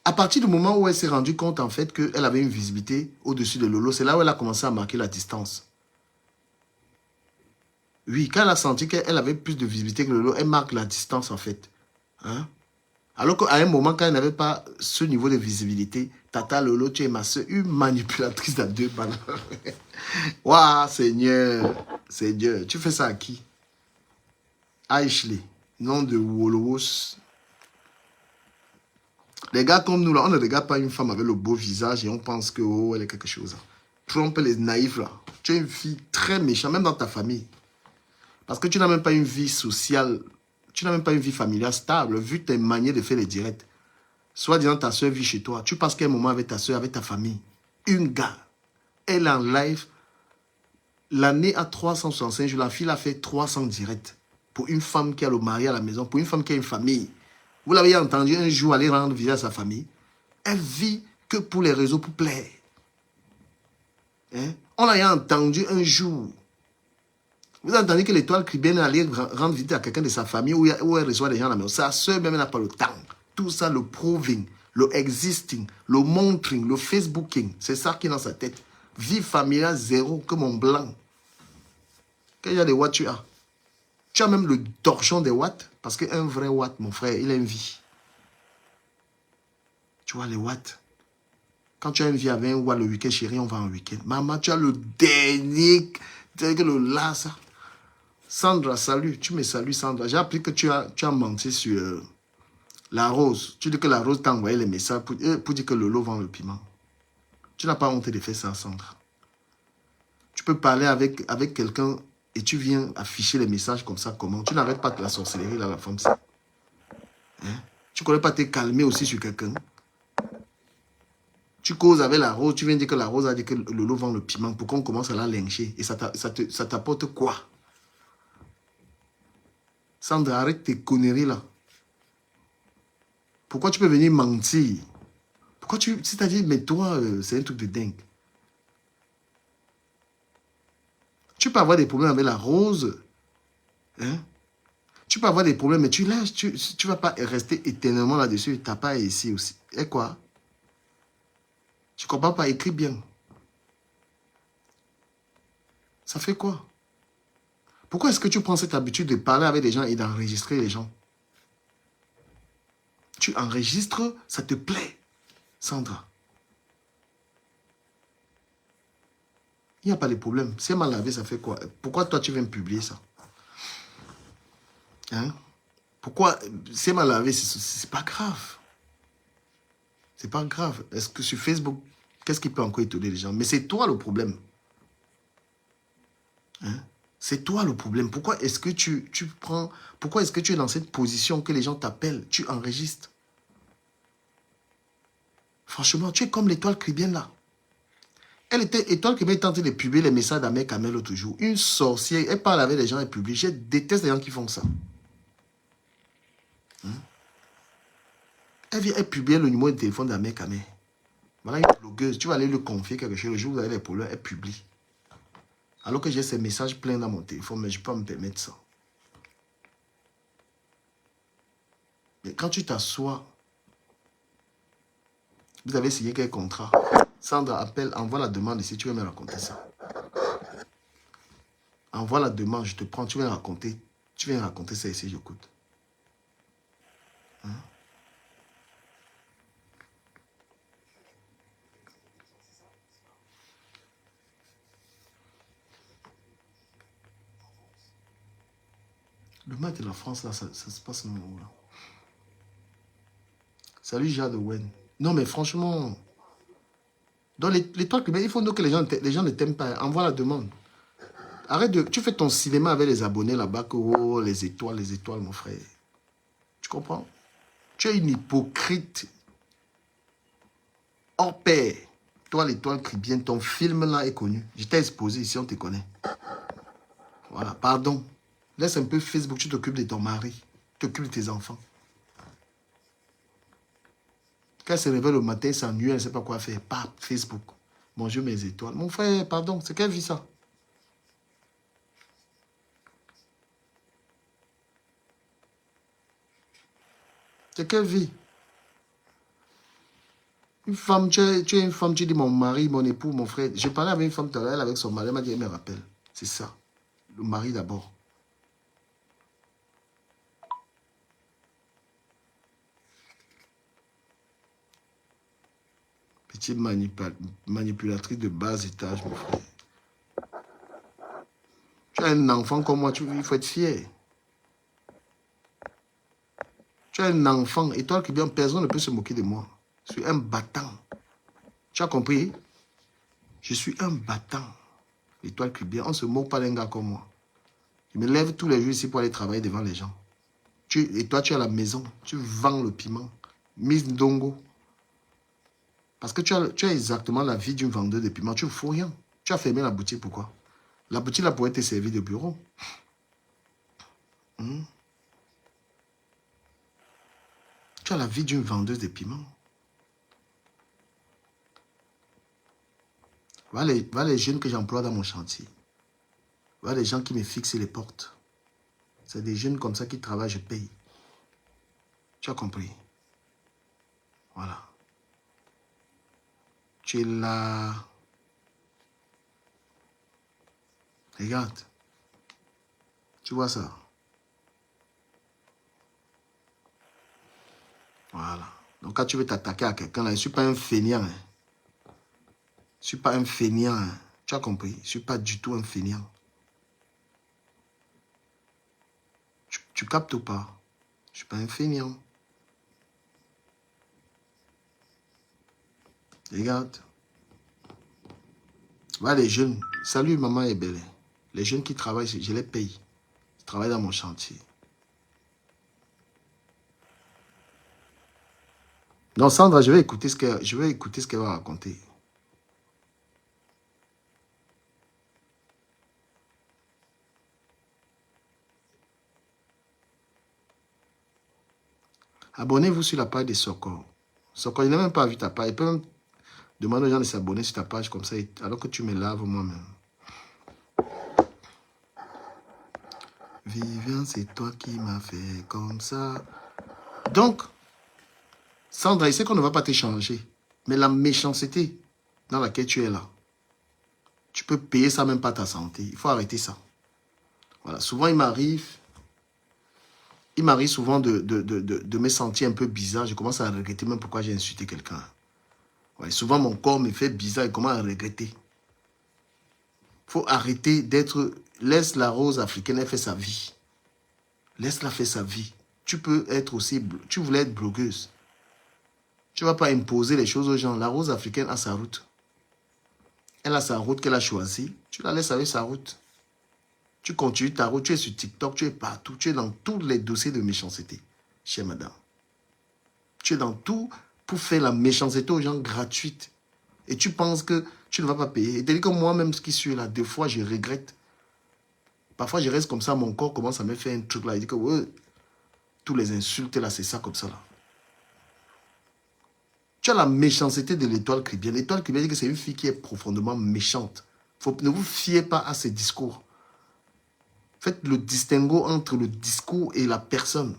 À partir du moment où elle s'est rendue compte, en fait, qu'elle avait une visibilité au-dessus de Lolo, c'est là où elle a commencé à marquer la distance. Oui, quand elle a senti qu'elle avait plus de visibilité que Lolo, elle marque la distance, en fait. Hein? Alors qu'à un moment, quand elle n'avait pas ce niveau de visibilité, Tata Lolo, tu es ma soeur, une manipulatrice à deux balles. Waouh, Seigneur, Seigneur, tu fais ça à qui? Ashley, nom de Wolowos. Les gars comme nous, là, on ne regarde pas une femme avec le beau visage et on pense que, oh, elle est quelque chose. Trompe les naïfs, là. Tu es une fille très méchante, même dans ta famille. Parce que tu n'as même pas une vie sociale, tu n'as même pas une vie familiale stable, vu tes manières de faire les directs. Soit disant ta soeur vit chez toi, tu passes quel moment avec ta soeur, avec ta famille. Une gars, elle est en live, l'année à 365 jours, la fille a fait 300 directs. Pour une femme qui a le mari à la maison, pour une femme qui a une famille. Vous l'avez entendu un jour aller rendre visite à sa famille. Elle vit que pour les réseaux, pour plaire. Hein? On l'a entendu un jour. Vous entendez que l'étoile cubaine allait rendre visite à quelqu'un de sa famille où elle reçoit des gens à la maison. Sa soeur même n'a pas le temps. Tout ça, le proving, le existing, le montring, le facebooking, c'est ça qui est dans sa tête. Vie familiale zéro, comme mon blanc. Quel genre de watt tu as? Tu as même le torchon des watts, parce qu'un vrai watt, mon frère, il a une vie. Tu vois les watts. Quand tu as une vie avec un watt le week-end, chérie, on va en week-end. Maman, tu as le dernier, le là, ça. Sandra, salut. Tu me salues, Sandra. J'ai appris que tu as menti sur la Rose. Tu dis que la Rose t'a envoyé les messages pour dire que Lolo vend le piment. Tu n'as pas honte de faire ça, Sandra. Tu peux parler avec quelqu'un et tu viens afficher les messages comme ça. Comment? Tu n'arrêtes pas de la sorcellerie, là, la femme. Hein? Tu ne connais pas te calmer aussi sur quelqu'un. Tu causes avec la Rose. Tu viens dire que la Rose a dit que Lolo vend le piment pour qu'on commence à la lyncher. Et ça t'apporte quoi? Sandra, arrête tes conneries là. Pourquoi tu peux venir mentir? Pourquoi c'est-à-dire, mais toi, c'est un truc de dingue. Tu peux avoir des problèmes avec la Rose. Hein? Tu peux avoir des problèmes, mais tu lâches. Tu ne vas pas rester éternellement là-dessus. Tu n'as pas ici aussi. Et quoi? Tu ne comprends pas? Écris bien. Ça fait quoi? Pourquoi est-ce que tu prends cette habitude de parler avec des gens et d'enregistrer les gens? Tu enregistres, ça te plaît, Sandra. Il n'y a pas de problème. Si elle m'a lavé, ça fait quoi? Pourquoi toi, tu viens me publier ça? Hein? Pourquoi? Si elle m'a lavé, c'est pas grave. C'est pas grave. Est-ce que sur Facebook, qu'est-ce qui peut encore étonner les gens? Mais c'est toi le problème. Hein? C'est toi le problème. Pourquoi est-ce que pourquoi est-ce que tu es dans cette position que les gens t'appellent? Tu enregistres. Franchement, tu es comme l'étoile cubaine là. Étoile cubaine est en train de publier les messages d'Ahmed Kamel l'autre jour. Une sorcière, elle parle avec les gens, elle publie. Je déteste les gens qui font ça. Hein? Elle publie le numéro de téléphone d'Ahmed Kamel. Voilà une blogueuse. Tu vas aller lui confier quelque chose. Le jour où vous avez les problèmes, elle publie. Alors que j'ai ces messages pleins dans mon téléphone, mais je ne peux pas me permettre ça. Mais quand tu t'assois, vous avez signé quel contrat? Sandra, appelle, envoie la demande ici, tu veux me raconter ça. Envoie la demande, je te prends, tu viens raconter. Tu viens raconter ça ici, j'écoute. Hein? Le match de la France, là, ça se passe où là? Salut Jade Wen. Non, mais franchement, dans les trucs, il faut donc que les gens ne t'aiment pas. Envoie la demande. Arrête de... Tu fais ton cinéma avec les abonnés là-bas, que oh, les étoiles, mon frère. Tu comprends? Tu es une hypocrite hors pair. Toi, l'étoile crie bien. Ton film là est connu. Je t'ai exposé ici, on te connaît. Voilà, pardon. Laisse un peu Facebook, tu t'occupes de ton mari. Tu t'occupes de tes enfants. Quand elle se réveille le matin, elle s'ennuie, elle ne sait pas quoi faire. Pas Facebook. Bonjour mes étoiles. Mon frère, pardon, c'est quelle vie ça? C'est quelle vie? Une femme, tu es une femme, tu dis mon mari, mon époux, mon frère. Je parlais avec une femme tout à l'heure, elle avec son mari, elle m'a dit, elle me rappelle. C'est ça. Le mari d'abord. Petite manipulatrice de bas étage, mon frère. Tu as un enfant comme moi, il faut être fier. Tu as un enfant, et toi qui bien, personne ne peut se moquer de moi. Je suis un battant. Tu as compris? Je suis un battant. L'étoile qui bien, on ne se moque pas d'un gars comme moi. Je me lève tous les jours ici pour aller travailler devant les gens. Et toi, tu es à la maison, tu vends le piment. Miss Ndongo. Parce que tu as exactement la vie d'une vendeuse de piment. Tu ne fous rien. Tu as fermé la boutique, pourquoi? La boutique là pourrait te servir de bureau. Tu as la vie d'une vendeuse de piments. Voilà les jeunes que j'emploie dans mon chantier. Voilà les gens qui me fixent les portes. C'est des jeunes comme ça qui travaillent, je paye. Tu as compris? Voilà. Tu es là. Regarde. Tu vois ça? Voilà. Donc quand tu veux t'attaquer à quelqu'un, là, je ne suis pas un fainéant. Hein. Je ne suis pas un fainéant. Hein. Tu as compris? Je ne suis pas du tout un fainéant. Tu captes ou pas? Je ne suis pas un fainéant. Regarde. Voilà les jeunes. Salut, maman est belle. Les jeunes qui travaillent, je les paye. Ils travaillent dans mon chantier. Non, Sandra, je vais écouter ce qu'elle va raconter. Abonnez-vous sur la page de Soko. Soko, il n'a même pas vu ta page. Il peut même demander aux gens de s'abonner sur ta page comme ça, alors que tu me laves moi-même. Viviane, c'est toi qui m'as fait comme ça. Donc, Sandra, il sait qu'on ne va pas t'échanger. Mais la méchanceté dans laquelle tu es là, tu peux payer ça même pas ta santé. Il faut arrêter ça. Voilà, souvent il m'arrive souvent de me sentir un peu bizarre. Je commence à regretter même pourquoi j'ai insulté quelqu'un. Ouais, souvent mon corps me fait bizarre et commence à regretter. Il faut arrêter d'être... Laisse la rose africaine, elle fait sa vie. Laisse-la faire sa vie. Tu peux être aussi... Tu voulais être blogueuse. Tu ne vas pas imposer les choses aux gens. La rose africaine a sa route. Elle a sa route qu'elle a choisie. Tu la laisses avec sa route. Tu continues ta route. Tu es sur TikTok. Tu es partout. Tu es dans tous les dossiers de méchanceté, chère madame. Tu es dans tout pour faire la méchanceté aux gens gratuite. Et tu penses que tu ne vas pas payer. Et tandis que moi-même, ce qui suis là, des fois, je regrette. Parfois, je reste comme ça. Mon corps commence à me faire un truc là. Il dit que ouais, tous les insultes là, c'est ça comme ça là. Tu as la méchanceté de l'étoile Caribéenne. L'étoile Caribéenne dit que c'est une fille qui est profondément méchante. Ne vous fiez pas à ses discours. Faites le distinguo entre le discours et la personne.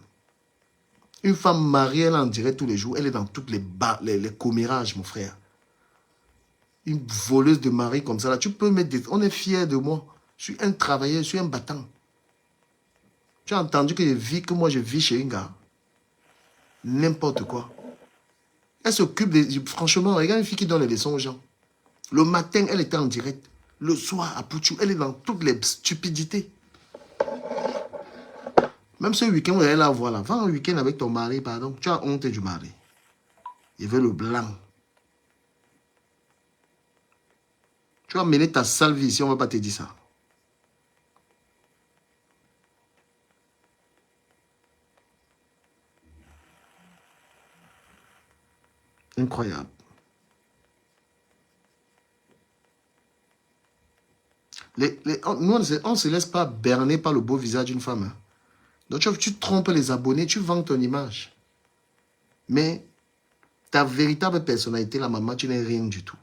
Une femme mariée, elle en dirait tous les jours. Elle est dans toutes les commérages, mon frère. Une voleuse de mari comme ça, là, tu peux mettre des... On est fiers de moi. Je suis un travailleur, je suis un battant. Tu as entendu que moi je vis chez un gars. N'importe quoi. Elle s'occupe de... Franchement, regarde une fille qui donne les leçons aux gens. Le matin, elle était en direct. Le soir, à Pouchou, elle est dans toutes les stupidités. Même ce week-end, vous allez la voir là. Va un week-end avec ton mari, pardon. Tu as honte du mari. Il veut le blanc. Tu vas mener ta sale vie ici, on ne va pas te dire ça. Incroyable. Nous, on ne se laisse pas berner par le beau visage d'une femme. Hein. Donc, tu trompes les abonnés, tu vends ton image. Mais ta véritable personnalité, la maman, tu n'es rien du tout.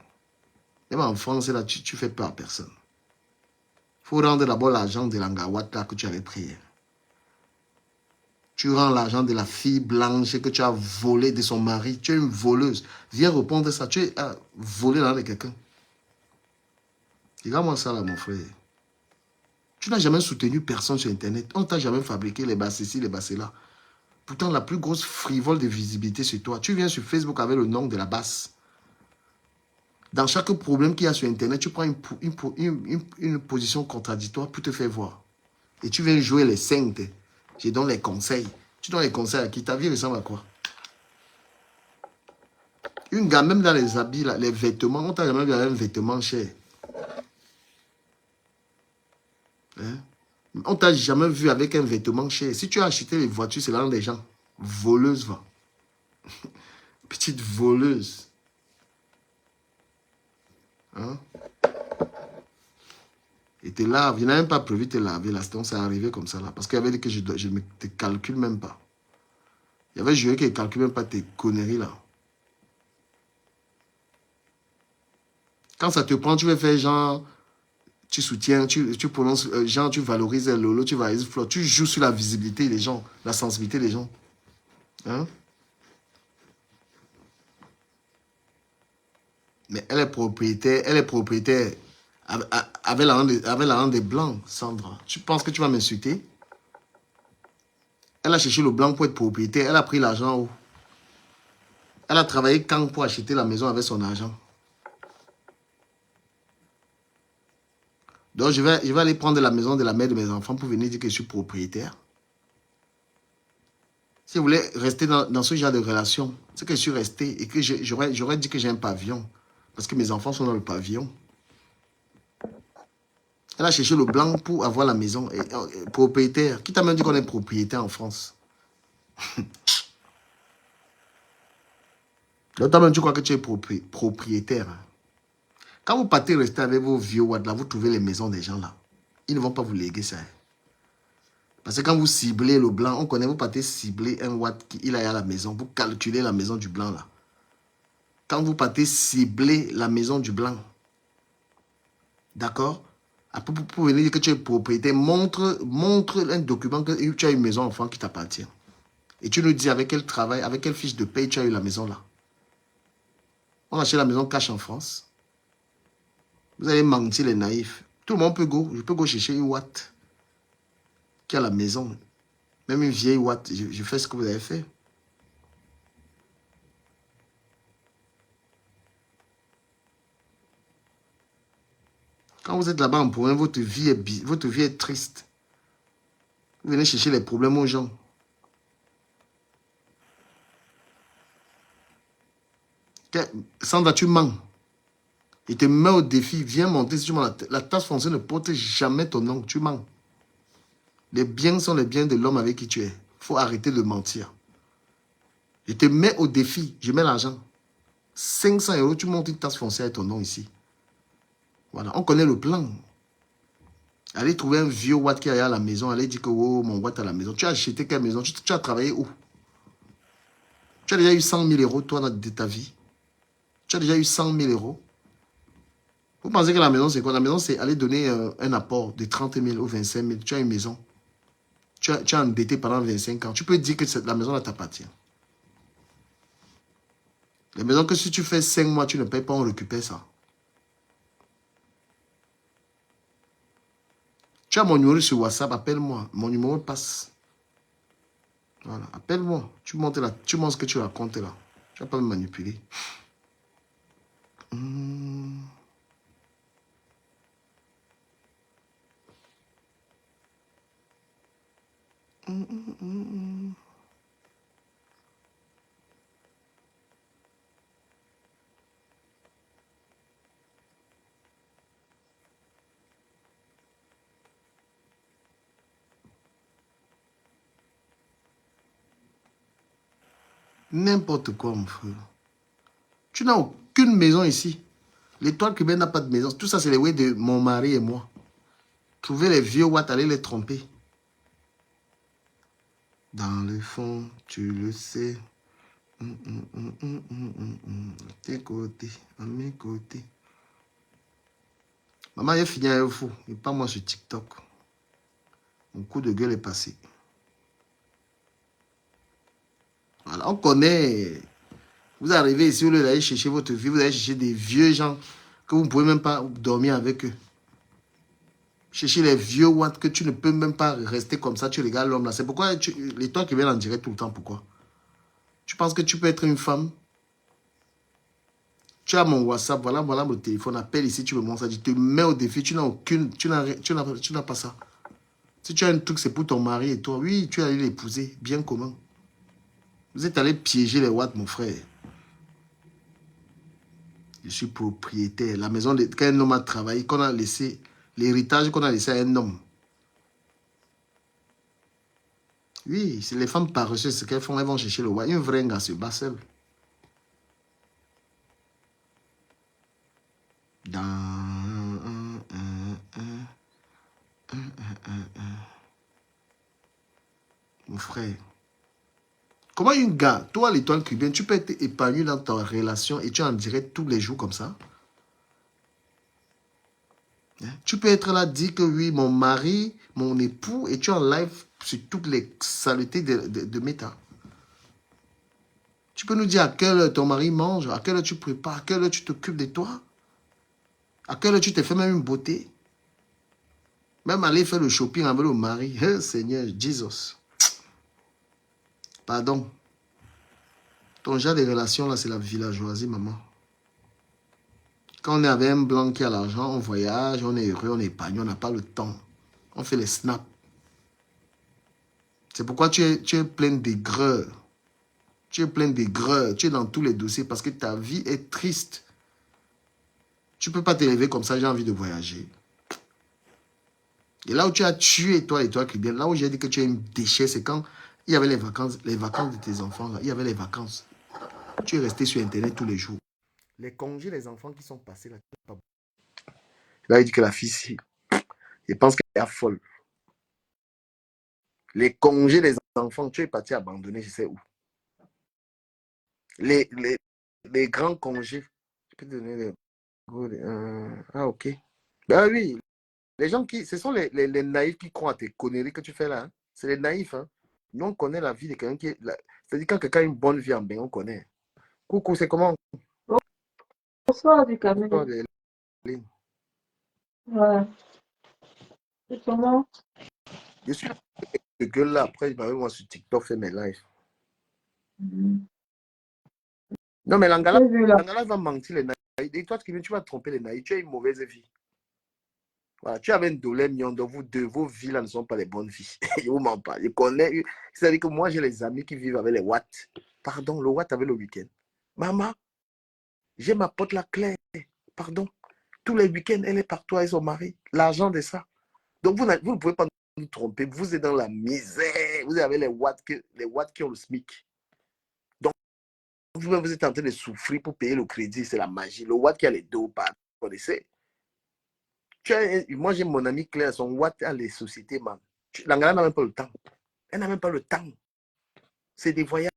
Même en France, là, tu fais peur à personne. Il faut rendre d'abord l'argent de l'angawat là que tu avais pris. Tu rends l'argent de la fille blanche que tu as volé de son mari. Tu es une voleuse. Viens répondre ça. Tu es volé l'argent de quelqu'un. Regarde-moi ça là, mon frère. Tu n'as jamais soutenu personne sur Internet. On ne t'a jamais fabriqué les basses ici, les basses là. Pourtant, la plus grosse frivole de visibilité, c'est toi. Tu viens sur Facebook avec le nom de la basse. Dans chaque problème qu'il y a sur Internet, tu prends une position contradictoire pour te faire voir. Et tu viens jouer les saintes. Je donne les conseils. Tu donnes les conseils à qui? Ta vie ressemble à quoi? Une gamme, même dans les habits, là, les vêtements, on t'a jamais vu avec un vêtement cher. Hein? On t'a jamais vu avec un vêtement cher. Si tu as acheté les voitures, c'est là des gens. Voleuse, va. Petite voleuse. Hein? Et te lave. Il n'a même pas prévu de te laver là. C'est arrivé comme ça là. Parce qu'il avait dit que je ne te calcule même pas. Il y avait juré qu'il ne calcule même pas tes conneries là. Quand ça te prend, tu veux faire genre, tu soutiens, tu prononces, genre, tu valorises Lolo, tu valorises Flo, tu joues sur la visibilité des gens, la sensibilité des gens. Hein? Mais elle est propriétaire avec la langue des blancs, Sandra. Tu penses que tu vas m'insulter? Elle a cherché le blanc pour être propriétaire, elle a pris l'argent où? Elle a travaillé quand pour acheter la maison avec son argent? Donc je vais aller prendre la maison de la mère de mes enfants pour venir dire que je suis propriétaire. Si vous voulez rester dans ce genre de relation, c'est que je suis resté et que j'aurais dit que j'ai un pavillon. Parce que mes enfants sont dans le pavillon. Elle a cherché le blanc pour avoir la maison. Propriétaire. Qui t'a même dit qu'on est propriétaire en France? Donc toi-même, tu crois que tu es propriétaire. Quand vous partez rester avec vos vieux Watt là, vous trouvez les maisons des gens là. Ils ne vont pas vous léguer ça. Parce que quand vous ciblez le blanc, on connaît, vous partez cibler un Watt qui a à la maison. Vous calculez la maison du blanc là. Quand vous partez cibler la maison du blanc, d'accord? Après, pour venir dire que tu es propriétaire, montre un document que tu as une maison enfant qui t'appartient. Et tu nous dis avec quel travail, avec quelle fiche de paye tu as eu la maison là. On achète la maison cash en France. Vous allez mentir les naïfs. Tout le monde peut go. Je peux go chercher une Watt qui a la maison. Même une vieille Watt. Je fais ce que vous avez fait. Quand vous êtes là-bas en province, votre vie est triste. Vous venez chercher les problèmes aux gens. Sandra, tu mens. Il te met au défi. Viens monter si tu mens. La taxe foncière ne porte jamais ton nom. Tu mens. Les biens sont les biens de l'homme avec qui tu es. Il faut arrêter de mentir. Je te mets au défi. Je mets l'argent. 500 €, tu montes une taxe foncière avec ton nom ici. Voilà, on connaît le plan. Allez trouver un vieux Watt qui est à la maison. Allez dire que oh, mon Watt à la maison. Tu as acheté quelle maison? Tu as travaillé où? Tu as déjà eu 100 000 € toi de ta vie? Tu as déjà eu 100 000 €? Vous pensez que la maison c'est quoi? La maison c'est aller donner un apport de 30 000 ou 25 000. Tu as une maison. Tu as endetté pendant 25 ans. Tu peux dire que la maison là t'appartient. La maison que si tu fais 5 mois, tu ne payes pas, on récupère ça. Tu as mon numéro sur WhatsApp, appelle-moi. Mon numéro passe. Voilà, appelle-moi. Tu montes ce que tu racontes là. Tu ne vas pas me manipuler. N'importe quoi, mon frère. Tu n'as aucune maison ici. L'étoile cubaine n'a pas de maison. Tout ça, c'est les way de mon mari et moi. Trouver les vieux Watt, aller les tromper. Dans le fond, tu le sais. À tes côtés, à mes côtés. Maman, j'ai fini avec vous. Et pas moi sur TikTok. Mon coup de gueule est passé. Voilà, on connaît. Vous arrivez ici, vous allez chercher votre vie, vous allez chercher des vieux gens que vous ne pouvez même pas dormir avec eux. Chercher les vieux Watt que tu ne peux même pas rester comme ça, tu regardes l'homme là. C'est pourquoi les toi qui viennent en direct tout le temps, pourquoi? Tu penses que tu peux être une femme? Tu as mon WhatsApp, voilà mon téléphone, appelle ici, tu me montres ça, je te mets au défi, tu n'as aucune, tu n'as pas ça. Si tu as un truc, c'est pour ton mari et toi, oui, tu es allé l'épouser, bien comment? Vous êtes allé piéger les Watt, mon frère. Je suis propriétaire. La maison qu'un homme a travaillé, qu'on a laissé, l'héritage qu'on a laissé à un homme. Oui, c'est les femmes paresseuses, ce qu'elles font, elles vont chercher le Watt. Une vraie gars se bat seule. Mon frère, Comment une gars, toi l'étoile cubaine, tu peux être épanoui dans ta relation et tu en dirais tous les jours comme ça? Hein? Tu peux être là, dire que oui, mon mari, mon époux, et tu es en live sur toutes les saletés de Meta. Tu peux nous dire à quelle heure ton mari mange, à quelle heure tu prépares, à quelle heure tu t'occupes de toi, à quelle heure tu te fais même une beauté. Même aller faire le shopping avec le mari. Hey, Seigneur, Jesus. Pardon. Ton genre de relation là, c'est la villageoisie, maman. Quand on est avec un blanc qui a l'argent, on voyage, on est heureux, on est épanoui, on n'a pas le temps. On fait les snaps. C'est pourquoi tu es plein d'aigreur. Tu es plein d'aigreur. Tu es dans tous les dossiers parce que ta vie est triste. Tu ne peux pas t'élever comme ça, j'ai envie de voyager. Et là où tu as tué, toi et toi qui viens, là où j'ai dit que tu es un déchet, c'est quand il y avait les vacances de tes enfants, là. Il y avait les vacances. Tu es resté sur Internet tous les jours. Les congés des enfants qui sont passés là, là il dit que la fille, si, je pense qu'elle est folle. Les congés des enfants, tu es parti abandonner, je sais où. Les, les, les grands congés, je peux te donner les... ah, ok. Ben oui, les gens qui, ce sont les naïfs qui croient à tes conneries que tu fais là. Hein. C'est les naïfs. Hein. Nous, on connaît la vie de quelqu'un qui est... C'est-à-dire quand quelqu'un a une bonne vie en bien, on connaît. Coucou, c'est comment? Bonsoir du Cameroun. Oh, les- Ouais. C'est comment? Je suis de gueule là, après, je m'avais moi sur TikTok fait mes lives. Non, mais J'ai vu là. L'Angala va mentir les naïfs. Et toi, tu vas tromper les naïfs. Tu as une mauvaise vie. Voilà, tu avais une douleur million de vous deux. Vos vies là ne sont pas les bonnes vies. Je ne vous mens pas. Je connais. C'est-à-dire que moi, j'ai les amis qui vivent avec les watts. Pardon, le watt avec le week-end. Maman, j'ai ma pote la Claire. Pardon. Tous les week-ends, elle est par toi et son mari. L'argent de ça. Donc, vous ne pouvez pas nous tromper. Vous êtes dans la misère. Vous avez les watts qui ont le SMIC. Donc, vous êtes en train de souffrir pour payer le crédit. C'est la magie. Le watt qui a les deux pas. Vous connaissez? Moi, j'ai mon ami Claire, son watt a les sociétés, man. L'Angala n'a même pas le temps. Elle n'a même pas le temps. C'est des voyages.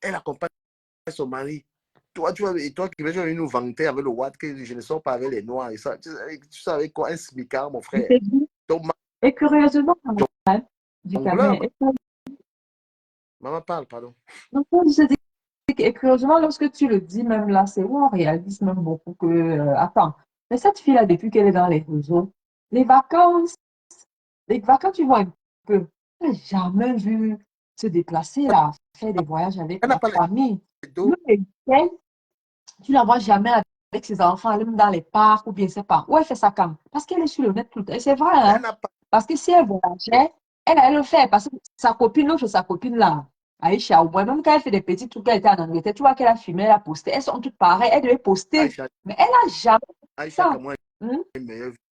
Elle accompagne son mari. Toi, et toi qui veux nous vanter avec le watt que je ne sors pas avec les noirs. Et ça, tu savais quoi? Un smicard, mon frère. Donc, Et curieusement, du Cameroun. maman parle, pardon. Donc, je dis et curieusement, lorsque tu le dis, même là, c'est où on réalise même beaucoup que, attends, mais cette fille-là, depuis qu'elle est dans les réseaux, les vacances, tu vois un peu, je n'ai jamais vu se déplacer là, faire des voyages avec Elle n'a la pas famille. les dos. Même les week-ends, tu la vois jamais avec ses enfants, elle est même dans les parcs ou bien, je sais pas. Où elle fait ça quand? Parce qu'elle est sur le net tout le temps. Et c'est vrai, Elle hein? n'a pas. Parce que si elle voyageait, elle le fait. Parce que sa copine, l'autre, sa copine là, Aïcha, au moins, même quand elle fait des petits trucs, elle était en Angleterre, tu vois qu'elle a filmé, elle a posté. Elles sont toutes pareilles, elle devait poster. Aïcha, Mais elle n'a jamais fait Aïcha, ça. comment Hmm?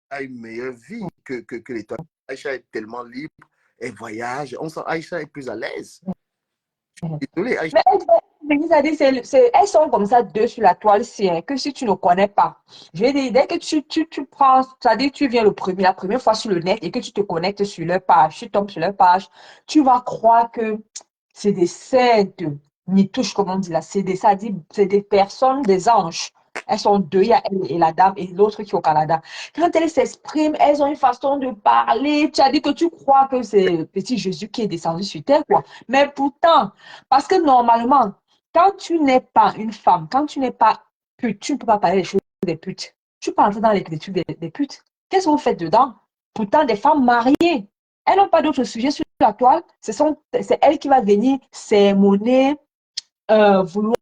a une meilleure vie que les toi. Aïcha est tellement libre, elle voyage. Aïcha est plus à l'aise. Désolé, Aïcha. Mais Denise a dit, elles sont comme ça deux sur la toile, c'est que si tu ne connais pas. Je vais dire, dès que tu prends, c'est-à-dire tu viens la première fois sur le net et que tu te connectes sur leur page, tu tombes sur leur page, tu vas croire que c'est des saintes, ni touche, comme on dit là, c'est des personnes, des anges. Elles sont deux, il y a elle et la dame et l'autre qui est au Canada. Quand elles s'expriment, elles ont une façon de parler. Tu as dit que tu crois que c'est le petit Jésus qui est descendu sur terre, quoi. Mais pourtant, parce que normalement, quand tu n'es pas une femme, quand tu n'es pas pute, tu ne peux pas parler des choses des putes. Tu peux entrer dans l'écriture des putes. Qu'est-ce que vous faites dedans? Pourtant, des femmes mariées, elles n'ont pas d'autres sujets sur la toile. C'est elle qui va venir sermonner, vouloir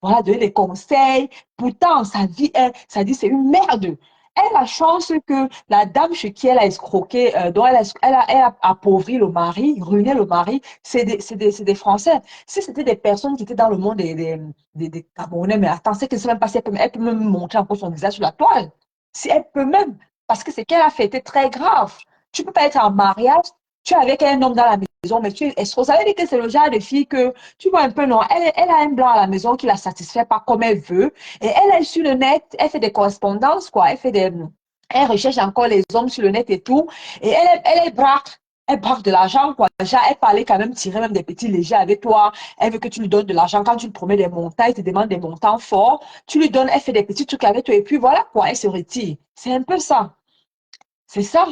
voilà, donner des conseils. Pourtant, ça dit c'est une merde. Elle a la chance que la dame chez qui elle a escroqué, dont elle a appauvri le mari, ruiné le mari, c'est des Français. Si c'était des personnes qui étaient dans le monde des Camerounais, mais attends, c'est que c'est même pas si elle peut même montrer encore son visage sur la toile. Si elle peut même, parce que ce qu'elle a fait était très grave. Tu peux pas être en mariage, tu es avec un homme dans la maison, mais tu es escroc. Ça veut dire que c'est le genre de fille que, tu vois un peu, non, elle a un blanc à la maison qui la satisfait pas comme elle veut. Et elle est sur le net, elle fait des correspondances, quoi. Elle recherche encore les hommes sur le net et tout. Et elle est braque. elle braque de l'argent, quoi. Déjà, elle parlait quand même, tirer même des petits légers avec toi. Elle veut que tu lui donnes de l'argent. Quand tu lui promets des montants, elle te demande des montants forts. Tu lui donnes, elle fait des petits trucs avec toi. Et puis voilà, quoi, elle se retire. C'est un peu ça. C'est ça.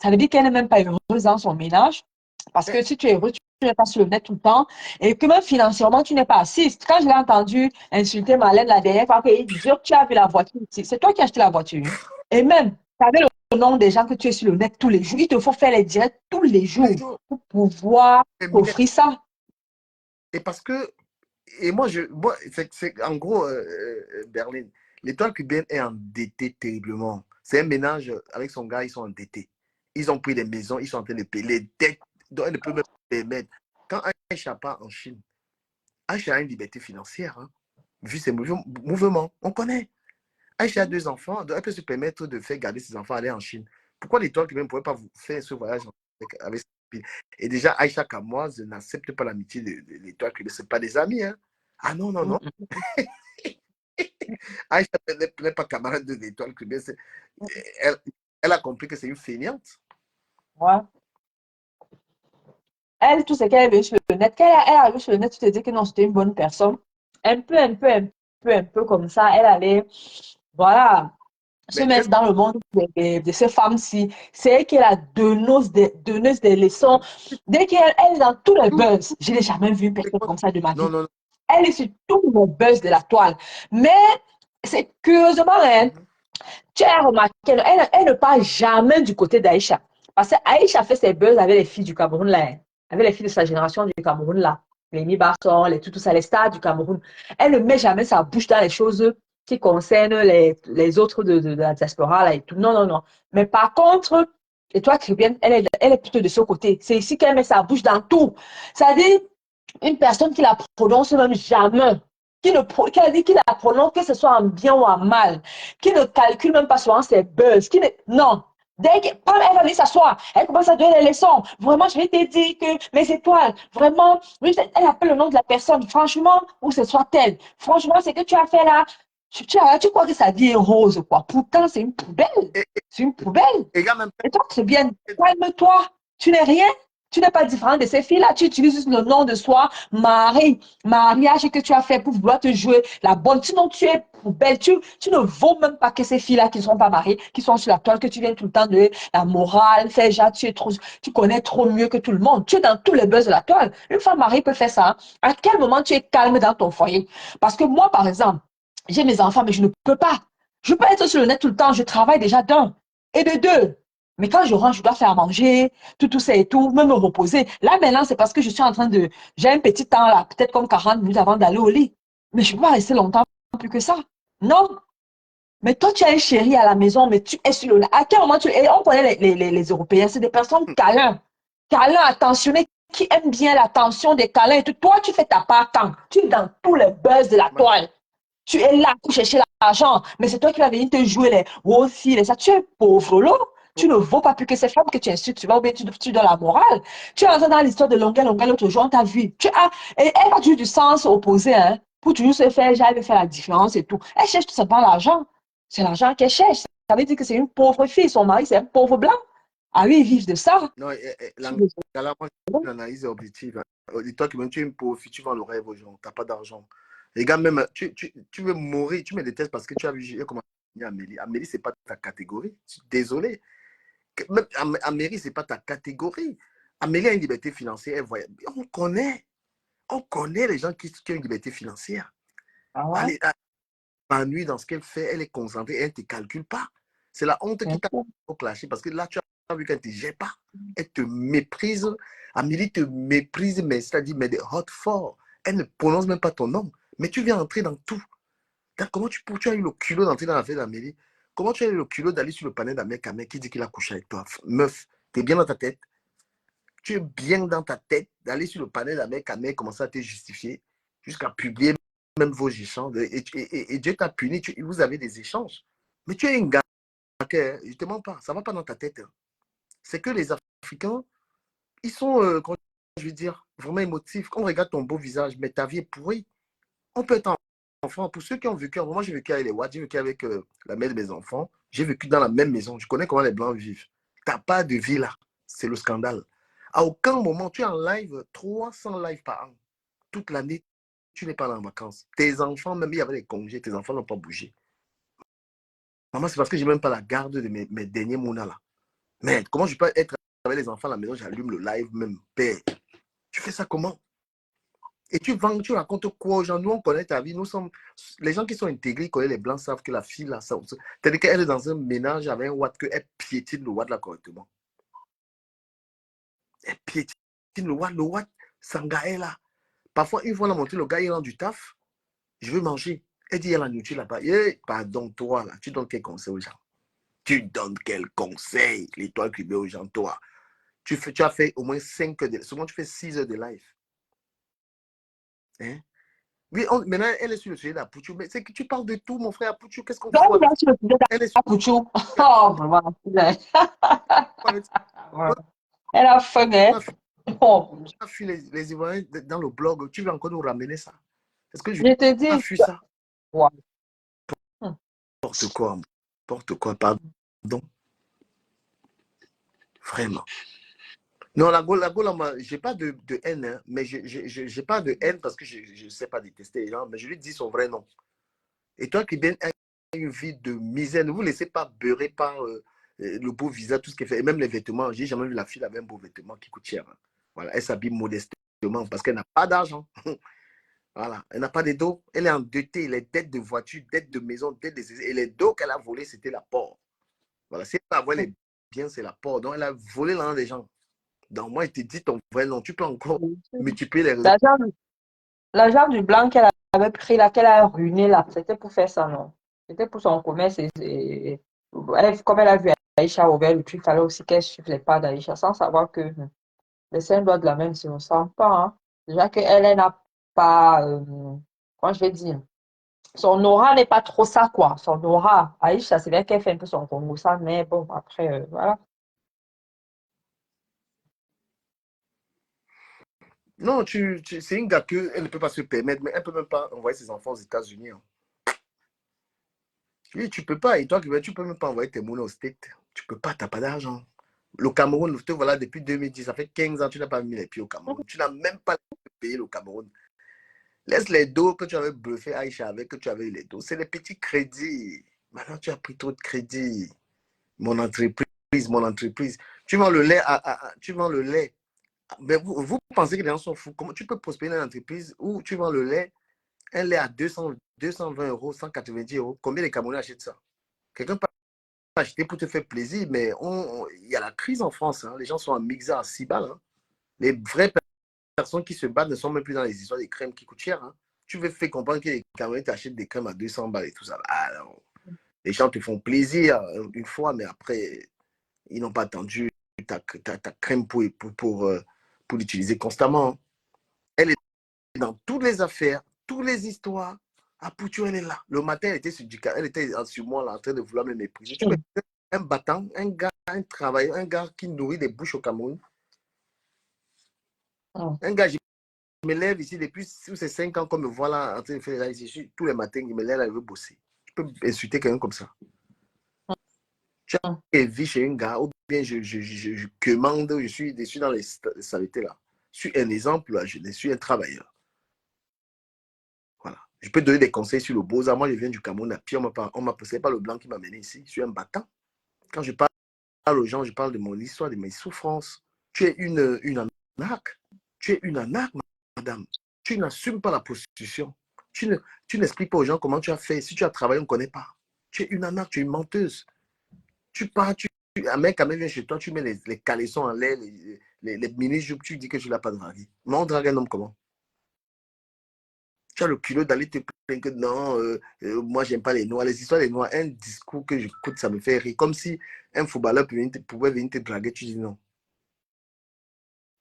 Ça veut dire qu'elle n'est même pas heureuse dans son ménage. Parce Mais que si tu es heureux, tu n'es pas sur le net tout le temps. Et que même financièrement, tu n'es pas assise. Quand je l'ai entendu insulter Marlène la dernière fois, il disait, tu as vu la voiture ici. C'est toi qui as acheté la voiture, hein. Et même, tu avais le nom des gens que tu es sur le net tous les jours. Il te faut faire les directs tous les tous les jours jours, pour pouvoir c'est net. t'offrir ça. Et parce que, et moi en gros, Berlin, l'étoile cubaine est endettée terriblement. C'est un ménage avec son gars, ils sont endettés. Ils ont pris des maisons, ils sont en train de payer les dettes dont elle ne peut même pas permettre. Quand Aïcha part en Chine, Aïcha a une liberté financière, hein, vu ses mouvements. On connaît. Aïcha a 2 enfants, donc elle peut se permettre de faire garder ses enfants aller en Chine. Pourquoi l'étoile cubaine ne pourrait pas vous faire ce voyage avec ses copines? Et déjà, Aïcha Kamoise n'accepte pas l'amitié de l'étoile cubaine. Ce pas des amis, hein. Ah non, non, non. Mm, Aïcha n'est pas camarade de l'étoile cubaine. Elle, elle a compris que c'est une feignante. ouais. Elle, tout ce qu'elle avait sur le net, elle a vu sur le net, tu te dis que non, c'était une bonne personne. Un peu comme ça, elle allait, voilà, se Mais qu'est-ce mettre dans le monde de ces femmes-ci. C'est elle qui est la donneuse des leçons. Dès qu'elle elle est dans tous les que buzz, je n'ai jamais vu une c'est personne quoi? comme ça de ma Non, vie. non, non. Elle est sur tous les buzz de la toile. Mais c'est curieusement, hein, Mhm. tu as remarqué, elle ne part jamais du côté d'Aïcha. Parce qu'Aïcha fait ses buzz avec les filles du Cameroun, là, hein, avec les filles de sa génération du Cameroun, là. Les Basson, tout ça, les stars du Cameroun. Elle ne met jamais sa bouche dans les choses qui concernent les autres de la diaspora, là, et tout. Non, non, non. Mais par contre, et toi, Tribienne, elle est plutôt de ce côté. C'est ici qu'elle met sa bouche dans tout. C'est-à-dire, une personne qui la prononce même jamais, qui a dit qu'il la prononce, que ce soit en bien ou en mal, qui ne calcule même pas souvent ses buzz, non. Dès qu'elle va venir s'asseoir, elle commence à donner les leçons. Vraiment, je vais te dire que mes étoiles, vraiment, oui, elle appelle le nom de la personne, franchement, ou ce soit elle. Franchement, ce que tu as fait là, tu crois que sa vie est rose, quoi. Pourtant, c'est une poubelle. Et, C'est une poubelle. et gars, même, Et toi, c'est bien. Calme-toi. Tu n'es rien. Tu n'es pas différent de ces filles-là. Tu utilises le nom de soi, Marie, mariage que tu as fait pour vouloir te jouer la bonne. Sinon, tu es poubelle. Tu ne vaux même pas que ces filles-là qui ne sont pas mariées, qui sont sur la toile, que tu viens tout le temps de la morale, faire genre, tu connais trop mieux que tout le monde. Tu es dans tous les buzz de la toile. Une femme mariée peut faire ça, hein. À quel moment tu es calme dans ton foyer? Parce que moi, par exemple, j'ai mes enfants, mais je ne peux pas. Je peux être sur le net tout le temps. Je travaille déjà d'un. Et de deux. Mais quand je rentre, je dois faire à manger, tout ça et tout, même me reposer. Là, maintenant, c'est parce que je suis en train de... J'ai un petit temps là, peut-être comme 40 minutes avant d'aller au lit. Mais je ne peux pas rester longtemps plus que ça. Non. Mais toi, tu as un chéri à la maison, mais tu es sur le... À quel moment tu... Et on connaît les Européens, c'est des personnes câlins. Câlins, attentionnés, qui aiment bien l'attention des câlins et tout. Toi, tu fais ta part quand tu es dans tous les buzz de la toile. Tu es là pour chercher l'argent, mais c'est toi qui vas venir te jouer les aussi, les ça. Tu es pauvre, là. Tu ne vaux pas plus que ces femmes que tu insultes. Tu vas ou bien tu donnes la morale. Tu es entré dans l'histoire de Longueuil, l'autre jour, on t'a vu. Et elle a toujours du sens opposé, hein, pour toujours se faire, j'allais faire la différence et tout. Elle cherche tout simplement l'argent. C'est l'argent qu'elle cherche. Ça veut dire que c'est une pauvre fille. Son mari, c'est un pauvre blanc. Ah oui, ils vivent de ça. non, là, moi, une analyse objective. Et toi, tu es une pauvre fille, tu vends le rêve aux gens, tu n'as pas d'argent. Les gars, même, tu veux mourir, tu me détestes parce que tu as vu comment Amélie. Amélie, ce n'est pas ta catégorie. Désolé. Même Amélie, ce n'est pas ta catégorie. Amélie a une liberté financière. On connaît les gens qui ont une liberté financière. Ah ouais, Elle s'ennuie dans ce qu'elle fait, elle est concentrée, elle ne te calcule pas. C'est la honte c'est qui un t'a peu. clasher parce que là, tu as vu qu'elle ne te gère pas. Elle te méprise. Amélie te méprise, mais c'est-à-dire, mais de hot fort. Elle ne prononce même pas ton nom. Mais tu viens entrer dans tout. Comment tu as eu le culot d'entrer dans l'affaire d'Amélie? Comment tu as eu le culot d'aller sur le panel d'un mec qui dit qu'il a couché avec toi? Meuf, tu es bien dans ta tête. Tu es bien dans ta tête d'aller sur le panel d'un mec, commencer à te justifier jusqu'à publier même vos échanges. Et Dieu t'a puni, vous avez des échanges. Mais tu es un gars, okay, je ne te mens pas, ça ne va pas dans ta tête. C'est que les Africains, ils sont, comment je veux dire, vraiment émotifs. Quand on regarde ton beau visage, mais ta vie est pourrie. On peut être enfant. Pour ceux qui ont vécu, moi j'ai vécu avec les Watts, j'ai vécu avec la mère de mes enfants, j'ai vécu dans la même maison. Je connais comment les Blancs vivent. Tu n'as pas de vie là. C'est le scandale. À aucun moment, tu es en live, 300 lives par an. Toute l'année, tu n'es pas là en vacances. Tes enfants, même il y avait des congés, tes enfants n'ont pas bougé. Maman, c'est parce que je n'ai même pas la garde de mes derniers mois là. Mais comment je peux être avec les enfants à la maison, j'allume le live même. Père, tu fais ça comment? Et tu vends, tu racontes quoi aux gens? Nous, on connaît ta vie. Nous sommes, les gens qui sont intégrés, ils connaissent les blancs, savent que la fille là, c'est-à-dire qu'elle est dans un ménage avec un watt, qu'elle piétine le watt là correctement. Elle piétine le watt, Sanga est là. Parfois, une fois, on a monté, le gars, il rend du taf. Je veux manger. Elle dit, il y a la nourriture là-bas. Pardon, toi, là, tu donnes quel conseil aux gens? Tu donnes quel conseil, l'étoile qui met aux gens, toi? Tu as fait au moins 5 heures souvent tu fais 6 heures de live. Hein? Oui, maintenant, elle est sur le sujet d'Apouchou. Mais c'est que tu parles de tout, mon frère Apouchou. Qu'est-ce qu'on Donc, fout bien avec sûr, elle est sur Apouchou. Oh, vraiment. avec Elle a faim, on hein? a fui, Oh, on a fui les Ivoiriens dans le blog. Tu veux encore nous ramener ça? Est-ce que je je te a dis. fui ça? Ouais. N'importe quoi. N'importe quoi. Pardon. Vraiment. Non, la Gaule, je n'ai pas de haine, hein, mais je n'ai pas de haine parce que je ne sais pas détester les gens, mais je lui dis son vrai nom. Et toi qui viens une vie de misère, ne vous laissez pas beurrer par le beau visage, tout ce qu'elle fait, et même les vêtements. J'ai jamais vu la fille avec un beau vêtement qui coûte cher. Hein. Voilà, elle s'habille modestement parce qu'elle n'a pas d'argent. Voilà, elle n'a pas de dos. Elle est endettée, les dettes de voiture, dettes de maison, dettes de... Et les dos qu'elle a volés, c'était la porte. Voilà, si elle peut avoir les biens, c'est la porte. Donc, elle a volé l'argent des gens. Donc, moi, je te dis ton vrai nom. Tu peux encore multiplier les raisons. L'argent l'argent du blanc qu'elle avait pris là, qu'elle a ruiné là, c'était pour faire ça, non? C'était pour son commerce. Comme elle a vu Aïcha ouvert le truc, il fallait aussi qu'elle suive les pas d'Aïcha sans savoir que les cinq doigts de la main ne se ressemblent pas. Hein. Déjà qu'elle elle n'a pas, comment je vais dire, son aura n'est pas trop ça, quoi. Son aura, Aïcha, c'est bien qu'elle fait un peu son Congo ça, mais bon, après, voilà. Non, c'est une gars qu'elle ne peut pas se permettre, mais elle ne peut même pas envoyer ses enfants aux États-Unis. Hein. Oui, tu peux pas. Et toi, tu ne peux même pas envoyer tes monnaies au States. Tu peux pas, tu n'as pas d'argent. Le Cameroun, te voilà depuis 2010, ça fait 15 ans, tu n'as pas mis les pieds au Cameroun. Tu n'as même pas payé le Cameroun. Laisse les dos que tu avais bluffé Aïcha avec, que tu avais eu les dos. C'est les petits crédits. Maintenant, tu as pris trop de crédits. Mon entreprise, mon entreprise. Tu vends le lait tu vends le lait. Mais vous pensez que les gens sont fous. Comment tu peux prospérer dans une entreprise où tu vends le lait, un lait à 220 euros, 190 euros. Combien les Camerounais achètent ça? Quelqu'un peut acheter pour te faire plaisir, mais il y a la crise en France. Hein. Les gens sont en mixer à 6 balles. Hein. Les vraies personnes qui se battent ne sont même plus dans les histoires des crèmes qui coûtent cher. Hein. Tu veux faire comprendre que les Camerounais t'achètent des crèmes à 200 balles et tout ça. Alors, les gens te font plaisir une fois, mais après, ils n'ont pas attendu ta crème pour l'utiliser constamment. Hein. Elle est dans toutes les affaires, toutes les histoires. Ah, Poutou, elle est là. Le matin, elle était sur moi là, en train de vouloir me mépriser. Tu mets un battant, un gars, un travailleur, un gars qui nourrit des bouches au Cameroun. Un gars, je me lève ici depuis ces 5 ans qu'on me voit là en train de faire ici. Tous les matins, il me lève là, il veut bosser. Tu peux insulter quelqu'un comme ça. Tu as une vie chez un gars, ou bien je commande, je suis dans les saletés là. Je suis un exemple, là, je suis un travailleur. Voilà. Je peux donner des conseils sur le Beaux-Arts. Moi, je viens du Cameroun à pied. On m'a poussé pas le blanc qui m'a mené ici. Je suis un battant. Quand je parle aux gens, je parle de mon histoire, de mes souffrances. Tu es une arnaque. Tu es une arnaque, madame. Tu n'assumes pas la prostitution. Tu n'expliques pas aux gens comment tu as fait. Si tu as travaillé, on ne connaît pas. Tu es une arnaque, tu es une menteuse. Tu pars, un mec quand même vient chez toi, tu mets les caleçons en l'air, les mini-jupes, tu dis que tu n'as pas dragué. Mais on drague un homme comment? Tu as le culot d'aller te plaindre que non, moi j'aime pas les noirs. Les histoires des noirs, un discours que j'écoute, ça me fait rire. Comme si un footballeur pouvait venir te draguer, tu dis non.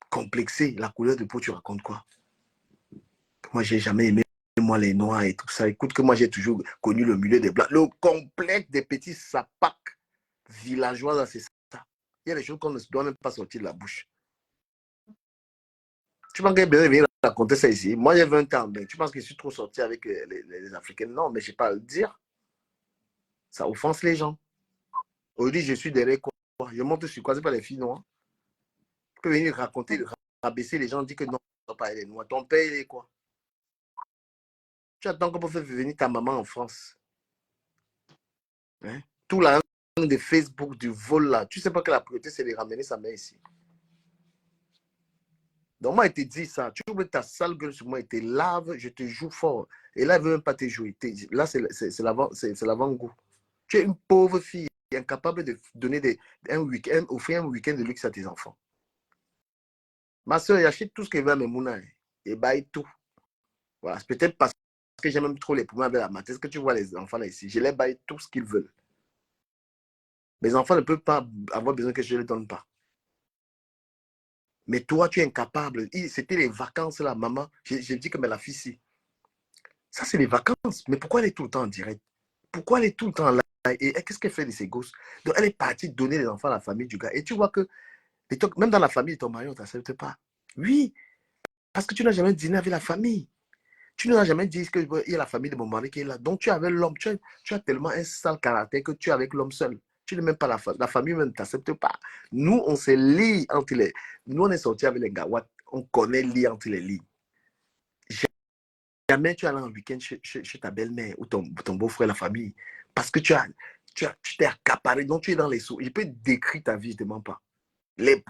Complexé, la couleur de peau, tu racontes quoi? Moi j'ai jamais aimé moi les noirs et tout ça. Écoute que moi j'ai toujours connu le milieu des blancs. Le complexe des petits sapacs villageois, c'est ça. Il y a des choses qu'on ne doit même pas sortir de la bouche. Tu penses qu'elle venir raconter ça ici? Moi, j'ai 20 ans. Mais tu penses que je suis trop sorti avec les Africains? Non, mais je n'ai pas à le dire. Ça offense les gens. Aujourd'hui, je suis derrière quoi? Je monte sur quoi? C'est pas les filles noires. Tu peux venir raconter, rabaisser les gens, dire que non, pas elle est noire. Ton père, il est quoi? Tu attends qu'on peut faire venir ta maman en France. Hein? Tout la langue de Facebook, du vol là. Tu sais pas que la priorité, c'est de ramener sa mère ici. Donc, moi, il te dit ça. Tu ouvres ta sale gueule sur moi, il te lave, je te joue fort. Et là, il ne veut même pas te jouer. Là, c'est l'avant-goût. Tu es une pauvre fille incapable de donner un week-end, offrir un week-end de luxe à tes enfants. Ma soeur, elle achète tout ce qu'elle veut à mes mounins. Et baille tout. Voilà. C'est peut-être parce que j'aime même trop les poumons avec la matin. Est-ce que tu vois les enfants là ici? Je les baille tout ce qu'ils veulent. Mes enfants ne peuvent pas avoir besoin que je ne les donne pas. Mais toi, tu es incapable. C'était les vacances là, maman. J'ai dit que mais la fille, si. Ça, c'est les vacances. Mais pourquoi elle est tout le temps en direct? Pourquoi elle est tout le temps là? Et qu'est-ce qu'elle fait de ses gosses? Donc, elle est partie donner les enfants à la famille du gars. Et tu vois que, même dans la famille de ton mari, on ne t'accepte pas. Oui, parce que tu n'as jamais dîné avec la famille. Tu n'as jamais dit qu'il y a la famille de mon mari qui est là. Donc, tu es avec l'homme. Tu as tellement un sale caractère que tu es avec l'homme seul. Tu n'es même pas la famille, même ne t'accepte pas. Nous, on se lie entre les. Nous, on est sortis avec les gars. On connaît lit entre les lits. Jamais tu allais en week-end chez ta belle-mère ou ton beau-frère, la famille. Parce que tu t'es accaparé. Donc, tu es dans les sous. Je peux décrire ta vie, je ne te mens pas. Les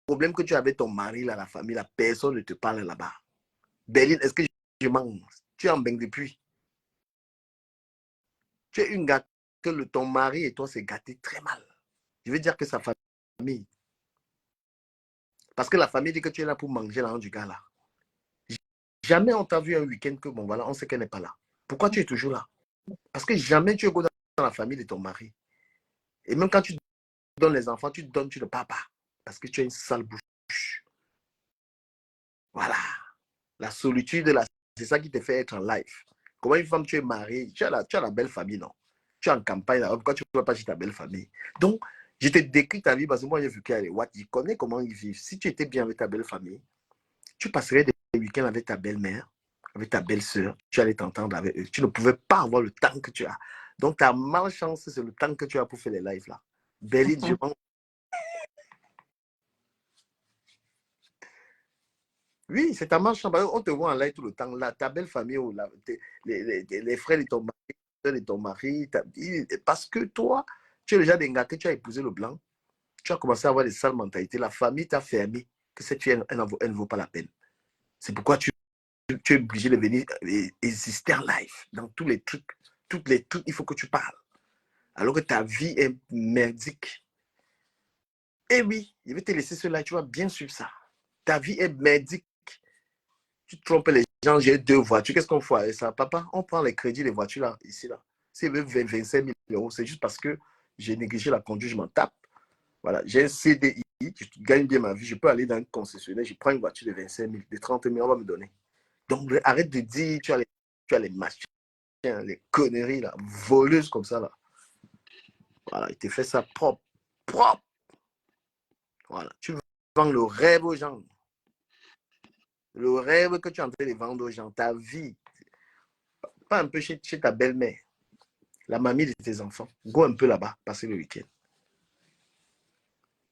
problèmes que tu as avec ton mari, là, la famille, la personne ne te parle là-bas. Berlin, est-ce que je mens? Tu es en bain depuis. Tu es une gâte que ton mari et toi s'est gâté très mal. Je veux dire que sa famille. Parce que la famille dit que tu es là pour manger l'argent du gars là. Jamais on t'a vu un week-end que, bon voilà, on sait qu'elle n'est pas là. Pourquoi tu es toujours là? Parce que jamais tu es dans la famille de ton mari. Et même quand tu donnes les enfants, tu donnes, tu ne parles pas. Parce que tu as une sale bouche. Voilà. La solitude, c'est ça qui te fait être en life. Comment une femme, tu es mariée, tu as la belle famille, non? Tu es en campagne, là, pourquoi tu ne vas pas chez ta belle famille? Donc, je te décris ta vie parce que moi, j'ai vu qu'elle est Watt. Je connais comment ils vivent. Si tu étais bien avec ta belle famille, tu passerais des week-ends avec ta belle-mère, avec ta belle-sœur, tu allais t'entendre avec eux. Tu ne pouvais pas avoir le temps que tu as. Donc, ta malchance, c'est le temps que tu as pour faire les lives là. Berlin, je pense. Oui, c'est ta malchance. On te voit en live tout le temps. Là, ta belle famille, les frères de ton mari, les soeurs de ton mari. Parce que toi, tu es déjà des gars que tu as épousé le blanc. Tu as commencé à avoir des sales mentalités. La famille t'a fermé que cette fille, elle ne vaut pas la peine. C'est pourquoi tu es obligé de venir exister en live dans tous les trucs. Il faut que tu parles. Alors que ta vie est merdique. Eh oui, je vais te laisser cela, tu vas bien suivre ça. Ta vie est merdique. Tu trompes les gens, j'ai 2 voitures. Qu'est-ce qu'on fait avec ça? Papa, on prend les crédits des voitures là, ici, là. C'est 25 000 euros. C'est juste parce que j'ai négligé la conduite, je m'en tape. Voilà, j'ai un CDI, je gagne bien ma vie. Je peux aller dans un concessionnaire, je prends une voiture de 25 000, de 30 000, on va me donner. Donc, arrête de dire, tu as les machins, les conneries, là, voleuses comme ça, là. Voilà, il te fait ça propre. Propre. Voilà, tu vends le rêve aux gens. Le rêve que tu es en train de vendre aux gens, ta vie. Pas un peu chez ta belle-mère, la mamie de tes enfants. Go un peu là-bas, passer le week-end.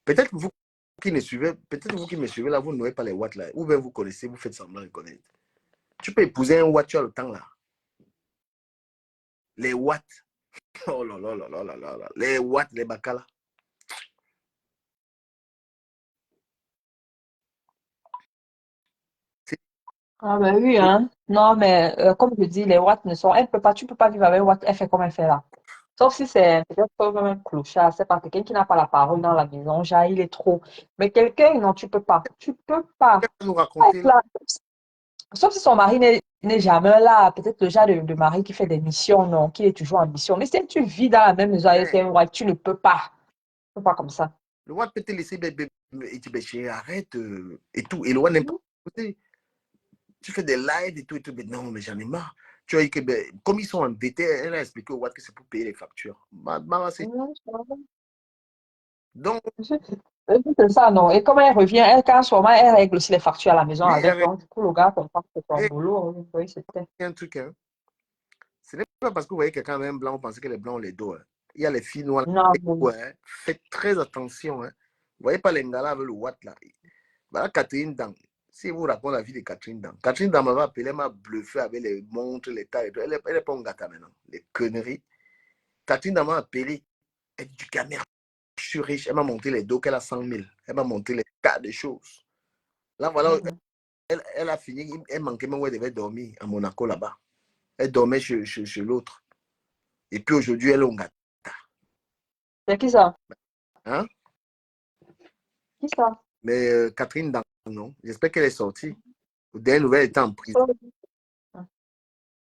Peut-être vous qui me suivez, là, vous n'avez pas les watts là. Ou bien vous connaissez, vous faites semblant de connaître. Tu peux épouser un watt, tu as le temps là. Les watts. Oh là là là là là là là. Les watts, les bacala. Ah ben oui, hein. Non, mais comme je dis, les watts ne sont... tu peux pas vivre avec Watt, elle fait comme elle fait là. Sauf si c'est peut-être comme un clochard, c'est pas quelqu'un qui n'a pas la parole dans la maison, genre il est trop. Mais quelqu'un, non, tu peux pas. Tu peux pas. Nous Être raconter. là. Sauf si son mari n'est jamais là. Peut-être le genre de mari qui fait des missions, non, qui est toujours en mission. Mais si tu vis dans la même maison avec un Watt, tu ne peux pas. Tu peux pas comme ça. Le watt peut te laisser et tu dis, arrête et tout. Et le watt n'importe quoi. Tu fais des lives et tout, mais non, mais j'en ai marre. Tu vois, comme ils sont endettés, elle a expliqué au watt que c'est pour payer les factures. Donc, C'est ça, non. Et comme elle revient, quand ce moment, elle règle aussi les factures à la maison oui, avec. Donc, du coup, le gars comprend que c'est son et boulot. Oui, c'était. un truc, hein. Ce n'est pas parce que vous voyez quelqu'un avec un blanc, vous pensez que les blancs ont les dos. Hein. Il y a les filles noires. Non, bon. Ouais, faites très attention. Hein. voyez pas les Ngala avec le Watt là. Voilà Catherine Dang. Si vous racontez la vie de Catherine Dang m'avait appelé, elle m'a bluffé avec les montres, les tailles. Elle est pas un gâteau maintenant. Les conneries. Catherine Dang m'a appelé. Elle dit, du caméra, je suis riche. Elle m'a monté les dos qu'elle a 100 000. Elle m'a monté les tas de choses. Là, voilà, elle a fini. Elle manquait même où elle devait dormir à Monaco là-bas. Elle dormait chez l'autre. Et puis aujourd'hui, elle est au gâteau. C'est qui ça? Hein? Qui ça? Mais Catherine Dang, non. J'espère qu'elle est sortie. Au dernier nouvelle, elle était en prison.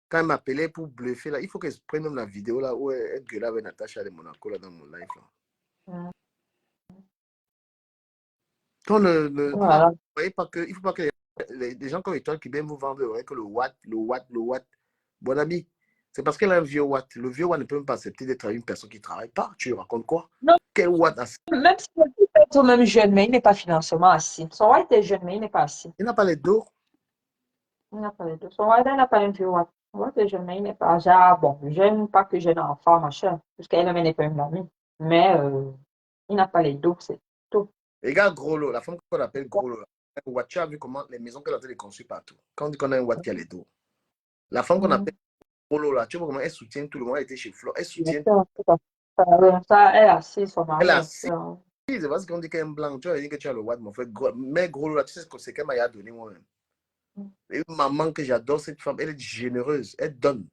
Quand elle m'appelait pour bluffer, là, il faut que je prenne même la vidéo là où elle gueulait avec Natacha de Monaco là, dans mon live. Là. Donc, Voilà. vous voyez pas que, il ne faut pas que les gens comme toi qui viennent vous vendre que le Watt. Bon ami, c'est parce qu'elle a un vieux Watt. Le vieux Watt ne peut même pas accepter d'être avec une personne qui ne travaille pas. Tu racontes quoi? Non, Quel Watt? même si il peut être même jeune, mais il n'est pas financièrement assis. Son roi était jeune, mais il n'est pas assis. Il n'a pas les dos. Il n'a pas les deux. Son roi n'a pas un vieux roi. Son roi était jeune, mais il n'est pas. Genre, bon, jeune, pas que jeune enfant, machin. Parce qu'elle-même n'est pas une amie. Mais il n'a pas les dos, c'est tout. Regarde Grolo, la femme qu'on appelle Grolo. Un Watt, tu as vu comment les maisons qu'elle a été construites partout. Quand on dit qu'on a un Watt qui a les dos. La femme qu'on appelle Grolo là, tu vois comment elle soutient tout le monde. Elle était chez Flo. Elle soutient. Ça, elle a assis son Elle mari. a c'est parce qu'on dit qu'un blanc, tu as dit que tu as le Watt, mon frère. Mais gros, là, tu sais ce que c'est qu'elle m'a donné moi-même. Et une maman que j'adore, cette femme, elle est généreuse, elle donne.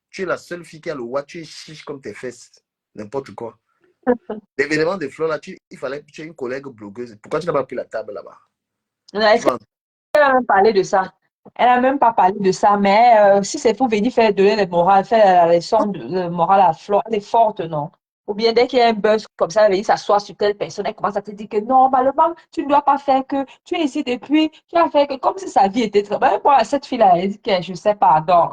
Tu es la seule fille qui a le Watt, tu es chiche comme tes fesses, n'importe quoi. L'événement de Flore, là, il fallait que tu aies une collègue blogueuse. Pourquoi tu n'as pas pris la table là-bas? Est-ce qu'elle a même parlé de ça? Elle n'a même pas parlé de ça, mais si c'est pour venir faire donner les morales, faire la leçon de morale à Flore, elle est forte, non? Ou bien dès qu'il y a un buzz comme ça, elle vient s'asseoir sur telle personne, elle commence à te dire que normalement, tu ne dois pas faire que, tu es ici depuis, tu as fait que, comme si sa vie était très bonne. Moi, cette fille-là, elle dit que je sais pas, donc,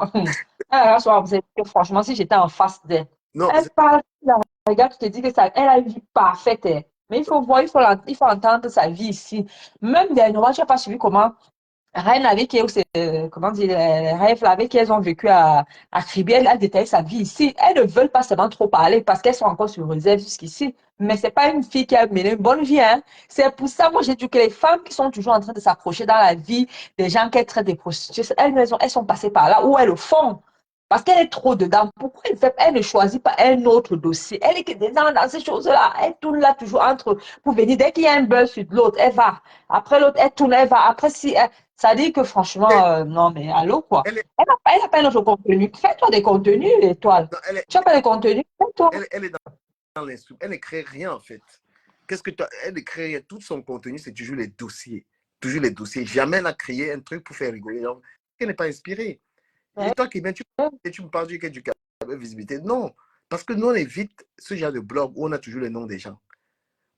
franchement, si j'étais en face d'elle, non, elle parle, là, regarde, tu te dis que ça, elle a une vie parfaite, hein. Mais il faut voir, il faut entendre sa vie ici. Même dernièrement, tu n'as pas suivi comment Reine avec qui, comment dire, Rêve avec qui elles ont vécu à Cribie, elle a détaillé sa vie ici. Elles ne veulent pas seulement trop parler parce qu'elles sont encore sur réserve jusqu'ici. Mais c'est pas une fille qui a mené une bonne vie, hein. C'est pour ça, moi, j'ai dit que les femmes qui sont toujours en train de s'approcher dans la vie des gens qui traitent des prostituées, elles sont passées par là où elles le font. Parce qu'elle est trop dedans. Pourquoi elle ne choisit pas un autre dossier? Elle est que dedans dans ces choses-là. Elle tourne là toujours entre pour venir. Dès qu'il y a un buzz sur l'autre, elle va. Après l'autre, elle tourne, elle va. Après, si ça dit que franchement, non, mais allô, quoi. elle est, Elle n'a pas notre contenu. Fais-toi des contenus, étoile. Tu n'as pas de contenu, fais-toi. elle est dans l'instrument. Elle ne crée rien, en fait. Qu'est-ce que tu as? Elle ne crée rien. Tout son contenu, c'est toujours les dossiers. Toujours les dossiers. Jamais elle n'a créé un truc pour faire rigoler. Elle n'est pas inspirée. Et toi qui viens, tu me parles du visibilité. Non, parce que nous, on évite ce genre de blog où on a toujours les noms des gens.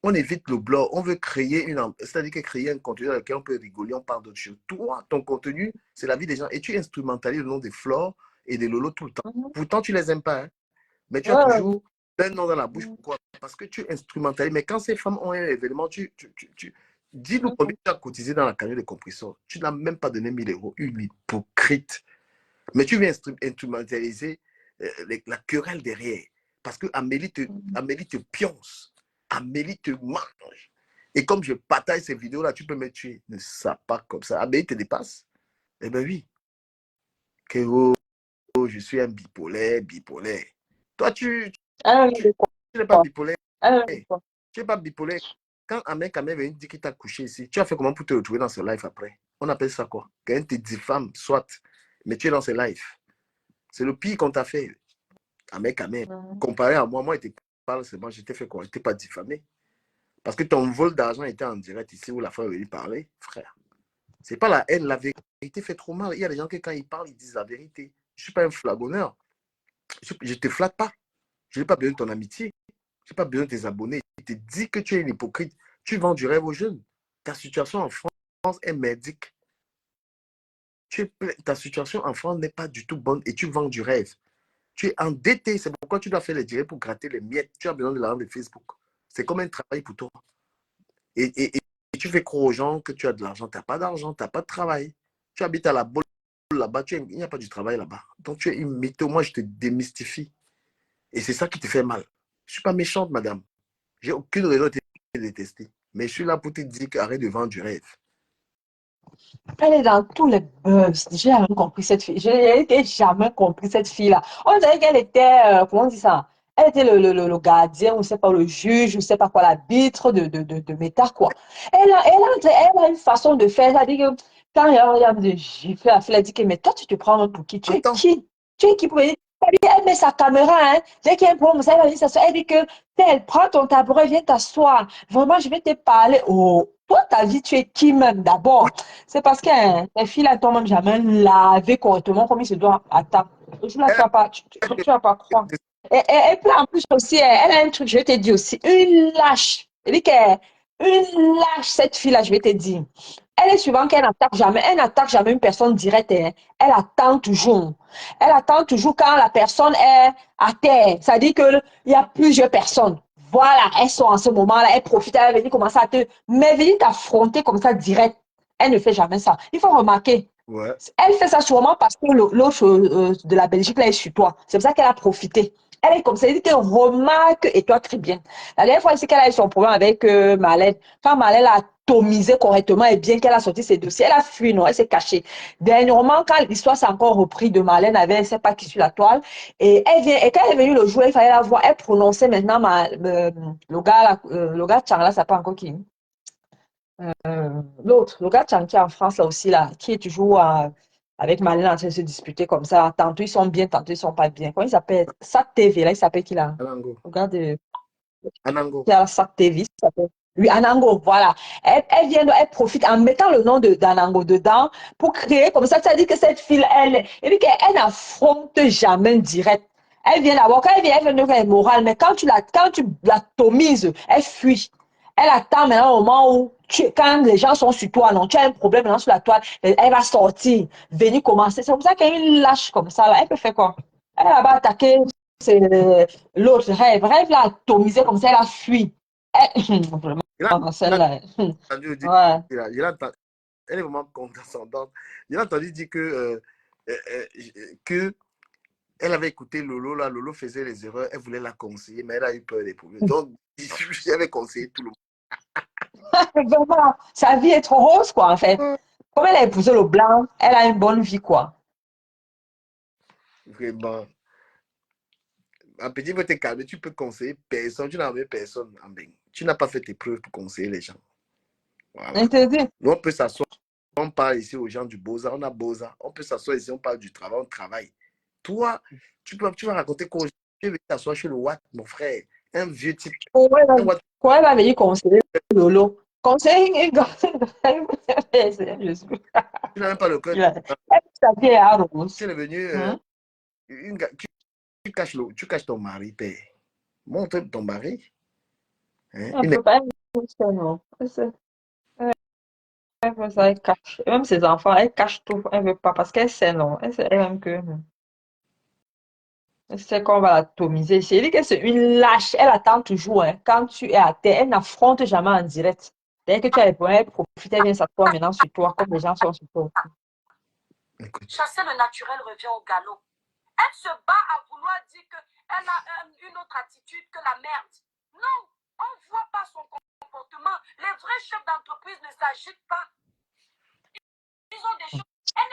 On évite le blog. On veut créer c'est-à-dire que créer un contenu dans lequel on peut rigoler, on parle d'autres choses. Toi, ton contenu, c'est la vie des gens. Et tu instrumentalises le nom de Flore et de Lolo tout le temps. Pourtant, tu les aimes pas, hein, mais tu as toujours un nom dans la bouche. Pourquoi? Parce que tu instrumentalises. Mais quand ces femmes ont un événement, dis-nous combien tu as cotisé dans la cagnotte de compresseur. Tu n'as même pas donné 1000 euros. Une hypocrite. Mais tu viens instrumentaliser la querelle derrière. Parce que Amélie te pionce. Amélie te mange. Et comme je bataille ces vidéos-là, tu peux me tuer. Ne ça pas comme ça. Amélie te dépasse. Eh bien oui. Que je suis un bipolaire. Toi, tu n'es pas bipolaire. Tu n'es pas bipolaire. Quand un mec vient dire qu'il t'a couché ici, tu as fait comment pour te retrouver dans ce live après? On appelle ça quoi? Quelqu'un te diffame, soit, mais tu es dans ce live. C'est le pire qu'on t'a fait. Un mec, comparé à moi, je te parle seulement, je t'ai fait quoi? Je t'ai pas diffamé. Parce que ton vol d'argent était en direct ici où la femme est venue parler, frère. C'est pas la haine, la vérité fait trop mal. Il y a des gens qui, quand ils parlent, ils disent la vérité. Je ne suis pas un flagonneur. Je ne te flatte pas. Je n'ai pas besoin de ton amitié. Je n'ai pas besoin de tes abonnés. Je te dis que tu es une hypocrite. Tu vends du rêve aux jeunes. Ta situation en France est merdique. Ta situation en France n'est pas du tout bonne et tu vends du rêve. Tu es endetté. C'est pourquoi tu dois faire les directs pour gratter les miettes. Tu as besoin de l'argent de Facebook. C'est comme un travail pour toi. Et tu fais croire aux gens que tu as de l'argent. Tu n'as pas d'argent, tu n'as pas de travail. Tu habites à la boule là-bas, il n'y a pas du travail là-bas. Donc tu es une mytho. Moi, je te démystifie. Et c'est ça qui te fait mal. Je ne suis pas méchante, madame. J'ai aucune raison de te détester. Mais je suis là pour te dire qu'arrête de vendre du rêve. Elle est dans tous les buzz. J'ai jamais compris cette fille. Je n'ai jamais compris cette fille-là. On dirait qu'elle était, comment on dit ça? Elle était le gardien, ou je sais pas, le juge, ou je sais pas quoi, l'arbitre de Meta, quoi. Elle a une façon de faire. Elle a dit que quand il y a de gifler, la fille a dit que, mais toi, tu te prends pour qui? Tu es Attends, qui? Tu es qui pour venir? Elle met sa caméra, hein. Dès qu'il y a un problème, elle va venir s'asseoir. Elle dit que, elle prend ton tabouret, viens t'asseoir. Vraiment, je vais te parler. Oh, toi, ta vie, tu es qui même d'abord? C'est parce que les filles là t'ont même jamais lavé correctement comme il se doit. Attends, je là, tu elle vas pas, tu vas pas croire. Et puis en plus aussi, elle a un truc, je vais te dire aussi, une lâche. Elle dit qu'elle une lâche, cette fille-là, je vais te dire. Elle est souvent qu'elle n'attaque jamais, elle n'attaque jamais une personne directe, hein. Elle attend toujours. Elle attend toujours quand la personne est à terre. Ça dit qu'il y a plusieurs personnes. Voilà, elles sont en ce moment-là, elles profitent, elles viennent commencer à te. Mais venir t'affronter comme ça direct, elle ne fait jamais ça. Il faut remarquer. ouais. Elle fait ça sûrement parce que l'autre de la Belgique là est sur toi. C'est pour ça qu'elle a profité. Elle est comme ça, elle dit qu'elle remarque et toi très bien. La dernière fois, c'est qu'elle a eu son problème avec Marlène. Quand Marlène a atomisé correctement et bien qu'elle a sorti ses dossiers, elle a fui, non, elle s'est cachée. Dernièrement, quand l'histoire s'est encore repris de Marlène avec elle ne sait pas qui sur la toile, et elle vient, et quand elle est venue le jour, il fallait la voir, elle prononçait maintenant le gars Tchang là, ça pas encore qui. L'autre, le gars qui est en France là aussi, là, qui est toujours avec Malène en train de se disputer comme ça. Tantôt ils sont bien, tantôt ils sont pas bien. Comment il s'appelle? Sat TV, là, il s'appelle qui là? Anango. Le gars de Anango. qui a Sat TV, il s'appelle. Oui, Anango, voilà. Elle vient, elle profite en mettant le nom d'Anango dedans pour créer comme ça. Ça dit que cette fille, elle dit qu'elle n'affronte jamais direct. Elle vient d'abord, quand elle vient de faire morale, mais quand tu l'atomises, elle fuit. Elle attend maintenant au moment où, quand les gens sont sur toi, non, tu as un problème maintenant sur la toile, elle va sortir, venir commencer. C'est comme ça qu'elle lâche comme ça, là. Elle peut faire quoi? Elle va attaquer l'autre rêve. Rêve l'a atomisé comme ça, elle a fui. Il a, Vraiment, il a celle-là. entendu dire, Ouais. elle est vraiment condescendante. Il a entendu dire que elle avait écouté Lolo, là, Lolo faisait les erreurs, elle voulait la conseiller, mais elle a eu peur des problèmes. Donc, elle avait conseillé tout le Vraiment, sa vie est trop rose, quoi, en fait. monde. Comme elle a épousé le blanc, elle a une bonne vie, quoi. Vraiment. Un petit peu te calmer, tu peux conseiller personne, tu n'as envoyé personne en bain. Tu n'as pas fait tes preuves pour conseiller les gens. Voilà. Je te dis. Nous, on peut s'asseoir, on parle ici aux gens du Beaux-Arts, on a Beaux-Arts. On peut s'asseoir ici, on parle du travail, on travaille. Toi, tu vas raconter quoi? Tu veux t'asseoir chez le Watt, mon frère. Un vieux type. Un Watt, Pourquoi elle va venir conseiller Lolo? Conseiller une tu n'as même pas le cœur. sa vie est à rose. Tu es venu, Hein? tu caches ton mari, père. Montre ton mari. Hein? Elle ne peut pas être ça, non. Elle fait ça, elle cache. Et même ses enfants, elle cache tout. Elle ne veut pas parce qu'elle sait, non. Elle sait elle-même que. Elle sait qu'on va l'atomiser. J'ai dit que c'est une lâche. Elle attend toujours, hein. Quand tu es à terre, elle n'affronte jamais en direct. Dès que tu as les problèmes, elle profite, elle vient s'asseoir maintenant sur toi, comme les gens sont sur toi. Écoute. Chasser le naturel revient au galop. Elle se bat à vouloir dire qu'elle a une autre attitude que la merde. Non, on ne voit pas son comportement. Les vrais chefs d'entreprise ne s'agitent pas. Ils ont des choses.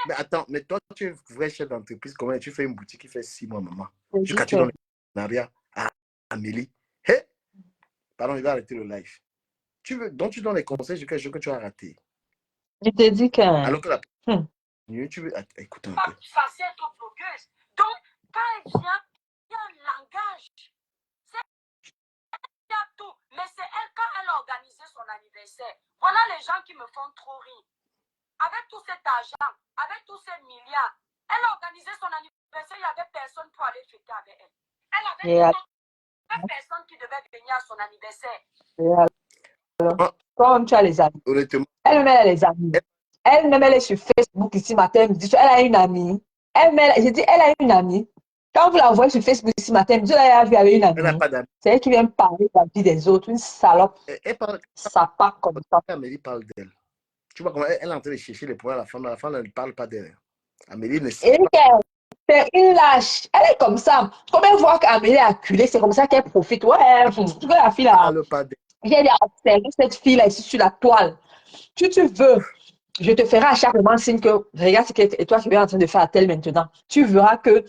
Mais attends, mais toi, tu es vrai chef d'entreprise, comment tu fais une boutique qui fait 6 mois, maman? Je Tu dis tu dans que le partenariat à Amélie. Hé, pardon, je vais arrêter le live. Donc tu donnes les conseils sur quelque chose que tu as raté. je te dis que Alors que la hum, tu veux. Écoute un Pas peu. censée être blogueuse. Donc, quand elle vient, il y a un langage. Il y a tout. Mais c'est elle, quand elle a organisé son anniversaire. Voilà les gens qui me font trop rire. Avec tout cet argent, avec tous ces milliards, elle a organisé son anniversaire, il n'y avait personne pour aller fêter avec elle. Elle avait et personne qui devait venir à son anniversaire. alors, Ah, comme tu as les amis. honnêtement, Elle-même, elle a les amis. Elle-même, elle est sur Facebook ici matin. Elle me dit, elle a une amie. Elle-même, j'ai dit, elle a une amie. Quand vous la voyez sur Facebook ici matin, elle me dit, elle a vu avec une elle n'a amie. pas d'amis. C'est elle qui vient parler de la vie des autres. Une salope. Elle parle, Ça part comme ça. Amélie parle d'elle. Tu vois comment elle est en train de chercher les points à la femme ne parle pas d'elle. Amélie ne sait Et c'est une lâche. Elle est comme ça. Comme elle voit qu'Amélie est acculée, c'est comme ça qu'elle profite. Ouais, tu vois la fille là. parle pas d'elle. J'ai observé cette fille-là ici sur la toile. Tu veux, je te ferai à chaque moment signe que regarde ce que toi qui es en train de faire à tel maintenant. Tu verras que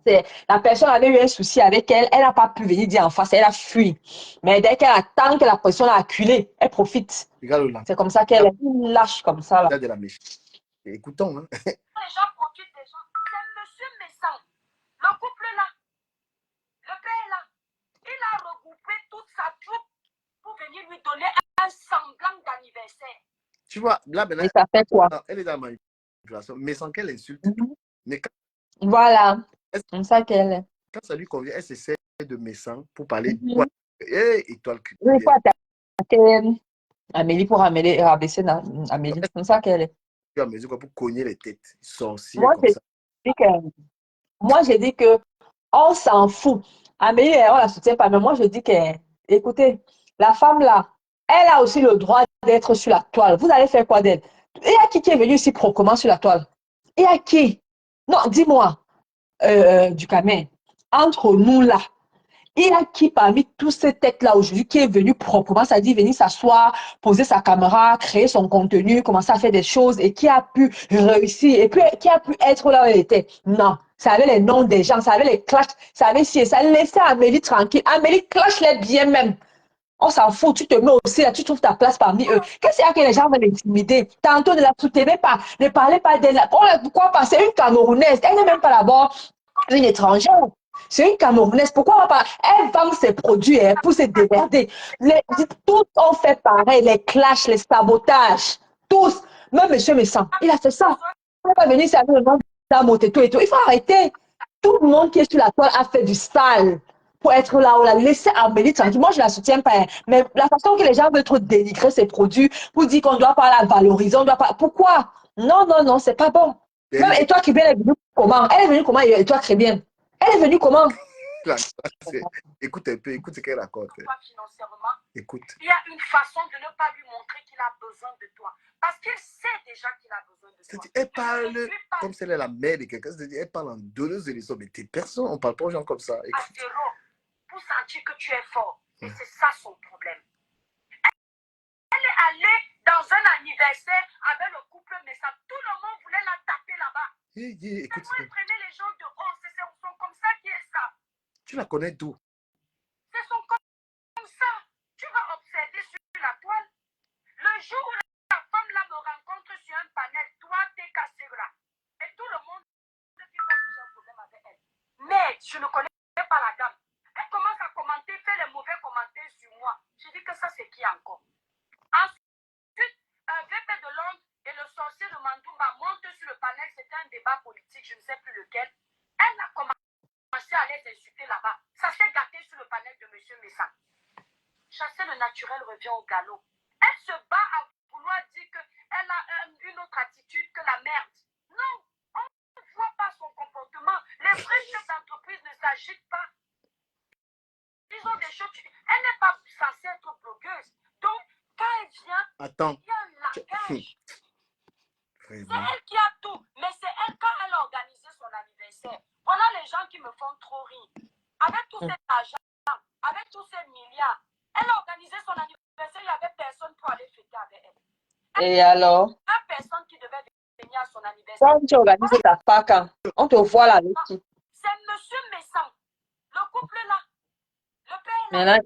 la personne avait eu un souci avec elle, elle n'a pas pu venir dire en face, elle a fui. Mais dès qu'elle attend que la personne a acculé, elle profite. Regarde là. C'est comme ça qu'elle est lâche comme ça là. Il y a de la méchante. Écoutons. Hein. Les gens profitent des gens. C'est monsieur Messan. Le couple là, le père là, il a regroupé toute sa troupe pour venir lui donner un semblant d'anniversaire. Tu vois, là, maintenant, Et ça fait quoi? elle est dans ma manipulation, mais sans qu'elle insulte. Mais quand, Voilà, comme ça qu'elle est. quand ça lui convient, elle s'essaie de Messan pour parler. Étoile Oui, culturelle. faut attaquer Amélie pour rabaisser Amélie. C'est comme ça qu'elle est. À mesure pour cogner les têtes, sorcières Moi, comme ça. j'ai dit que on s'en fout. Amélie, on la soutient pas, mais moi, je dis que, écoutez, la femme là, elle a aussi le droit d'être sur la toile. Vous allez faire quoi d'elle? Il y a qui est venu ici proprement sur la toile? Il y a qui? Non, dis-moi, du Camin, entre nous là, il y a qui parmi tous ces têtes-là aujourd'hui qui est venu proprement, c'est-à-dire venir s'asseoir, poser sa caméra, créer son contenu, commencer à faire des choses et qui a pu réussir et puis qui a pu être là où elle était? Non. Ça avait les noms des gens, ça avait les clashs, ça avait si et ça. Laissez Amélie tranquille. Amélie clash-les bien même. On s'en fout, tu te mets aussi là, tu trouves ta place parmi eux. Qu'est-ce qu'il y a que les gens veulent intimider? Tantôt ne la soutenez pas, ne parlez pas d'elle. Pourquoi pas? C'est une Camerounaise, elle n'est même pas d'abord une étrangère. C'est une Camerounaise. Pourquoi on va pas? Elle vend ses produits hein, pour se démerder. Tous ont fait pareil, les clashs, les sabotages. Tous. Même M. Messan, il a fait ça. On va pas venir servir le nom d'Amoteto et tout. Il faut arrêter. Tout le monde qui est sur la toile a fait du sale pour être là. On l'a laissé Amélie tranquille. Moi, je ne la soutiens pas. Hein. Mais la façon que les gens veulent trop dénigrer ses produits pour dire qu'on ne doit pas la valoriser, on doit pas. Pourquoi? Non, non, non, c'est pas bon. Même et toi, Trébien, elle est venue comment? Elle est venue comment et toi, Trébien? Elle est venue comment? Écoute un peu, écoute ce qu'elle raconte. Financièrement, écoute. Il y a une façon de ne pas lui montrer qu'il a besoin de toi. Parce qu'il sait déjà qu'il a besoin de toi. Elle parle comme si elle est la mère de quelqu'un. Elle parle en donneuse de leçons. Mais t'es personne, on ne parle pas aux gens comme ça. À zéro, pour sentir que tu es fort. Et c'est ça son problème. Elle est allée dans un anniversaire avec le couple Messa. Tout le monde voulait la taper là-bas. Écoute. Elle prenait les gens de haut. C'est son comme ça qui est ça. Tu la connais d'où? C'est son comme ça. Tu vas observer sur la toile. Le jour où la femme là me rencontre sur un panel, toi t'es cassé là. Et tout le monde ne dit pas que j'ai un problème avec elle. Mais je ne connais pas la dame. Elle commence à commenter, fait les mauvais commentaires sur moi. Je dis que ça c'est qui encore? Ensuite, VP de Londres et le sorcier de Mantoumba montent sur le panel. C'était un débat politique, je ne sais plus lequel. Elle a commencé à les insulter là-bas. Ça s'est gâté sur le panel de M. Messa. Chasser le naturel revient au galop. Elle se bat à vouloir dire qu'elle a une autre attitude que la merde. Non, on ne voit pas son comportement. Les vrais chefs d'entreprise ne s'agitent pas. Ils ont des choses. Elle n'est pas censée être blogueuse. Donc, quand elle vient, il y a un langage. C'est elle qui a tout. Mais c'est elle, quand elle a organisé son anniversaire. Voilà les gens qui me font trop rire. Avec tout cet argent, avec tous ces milliards, elle a organisé son anniversaire, il n'y avait personne pour aller fêter avec elle. Et alors? Il n'y a personne qui devait venir à son anniversaire. Quand tu organises ta Pâques, on te voit là avec qui? C'est M. Messan, le couple là, le père là.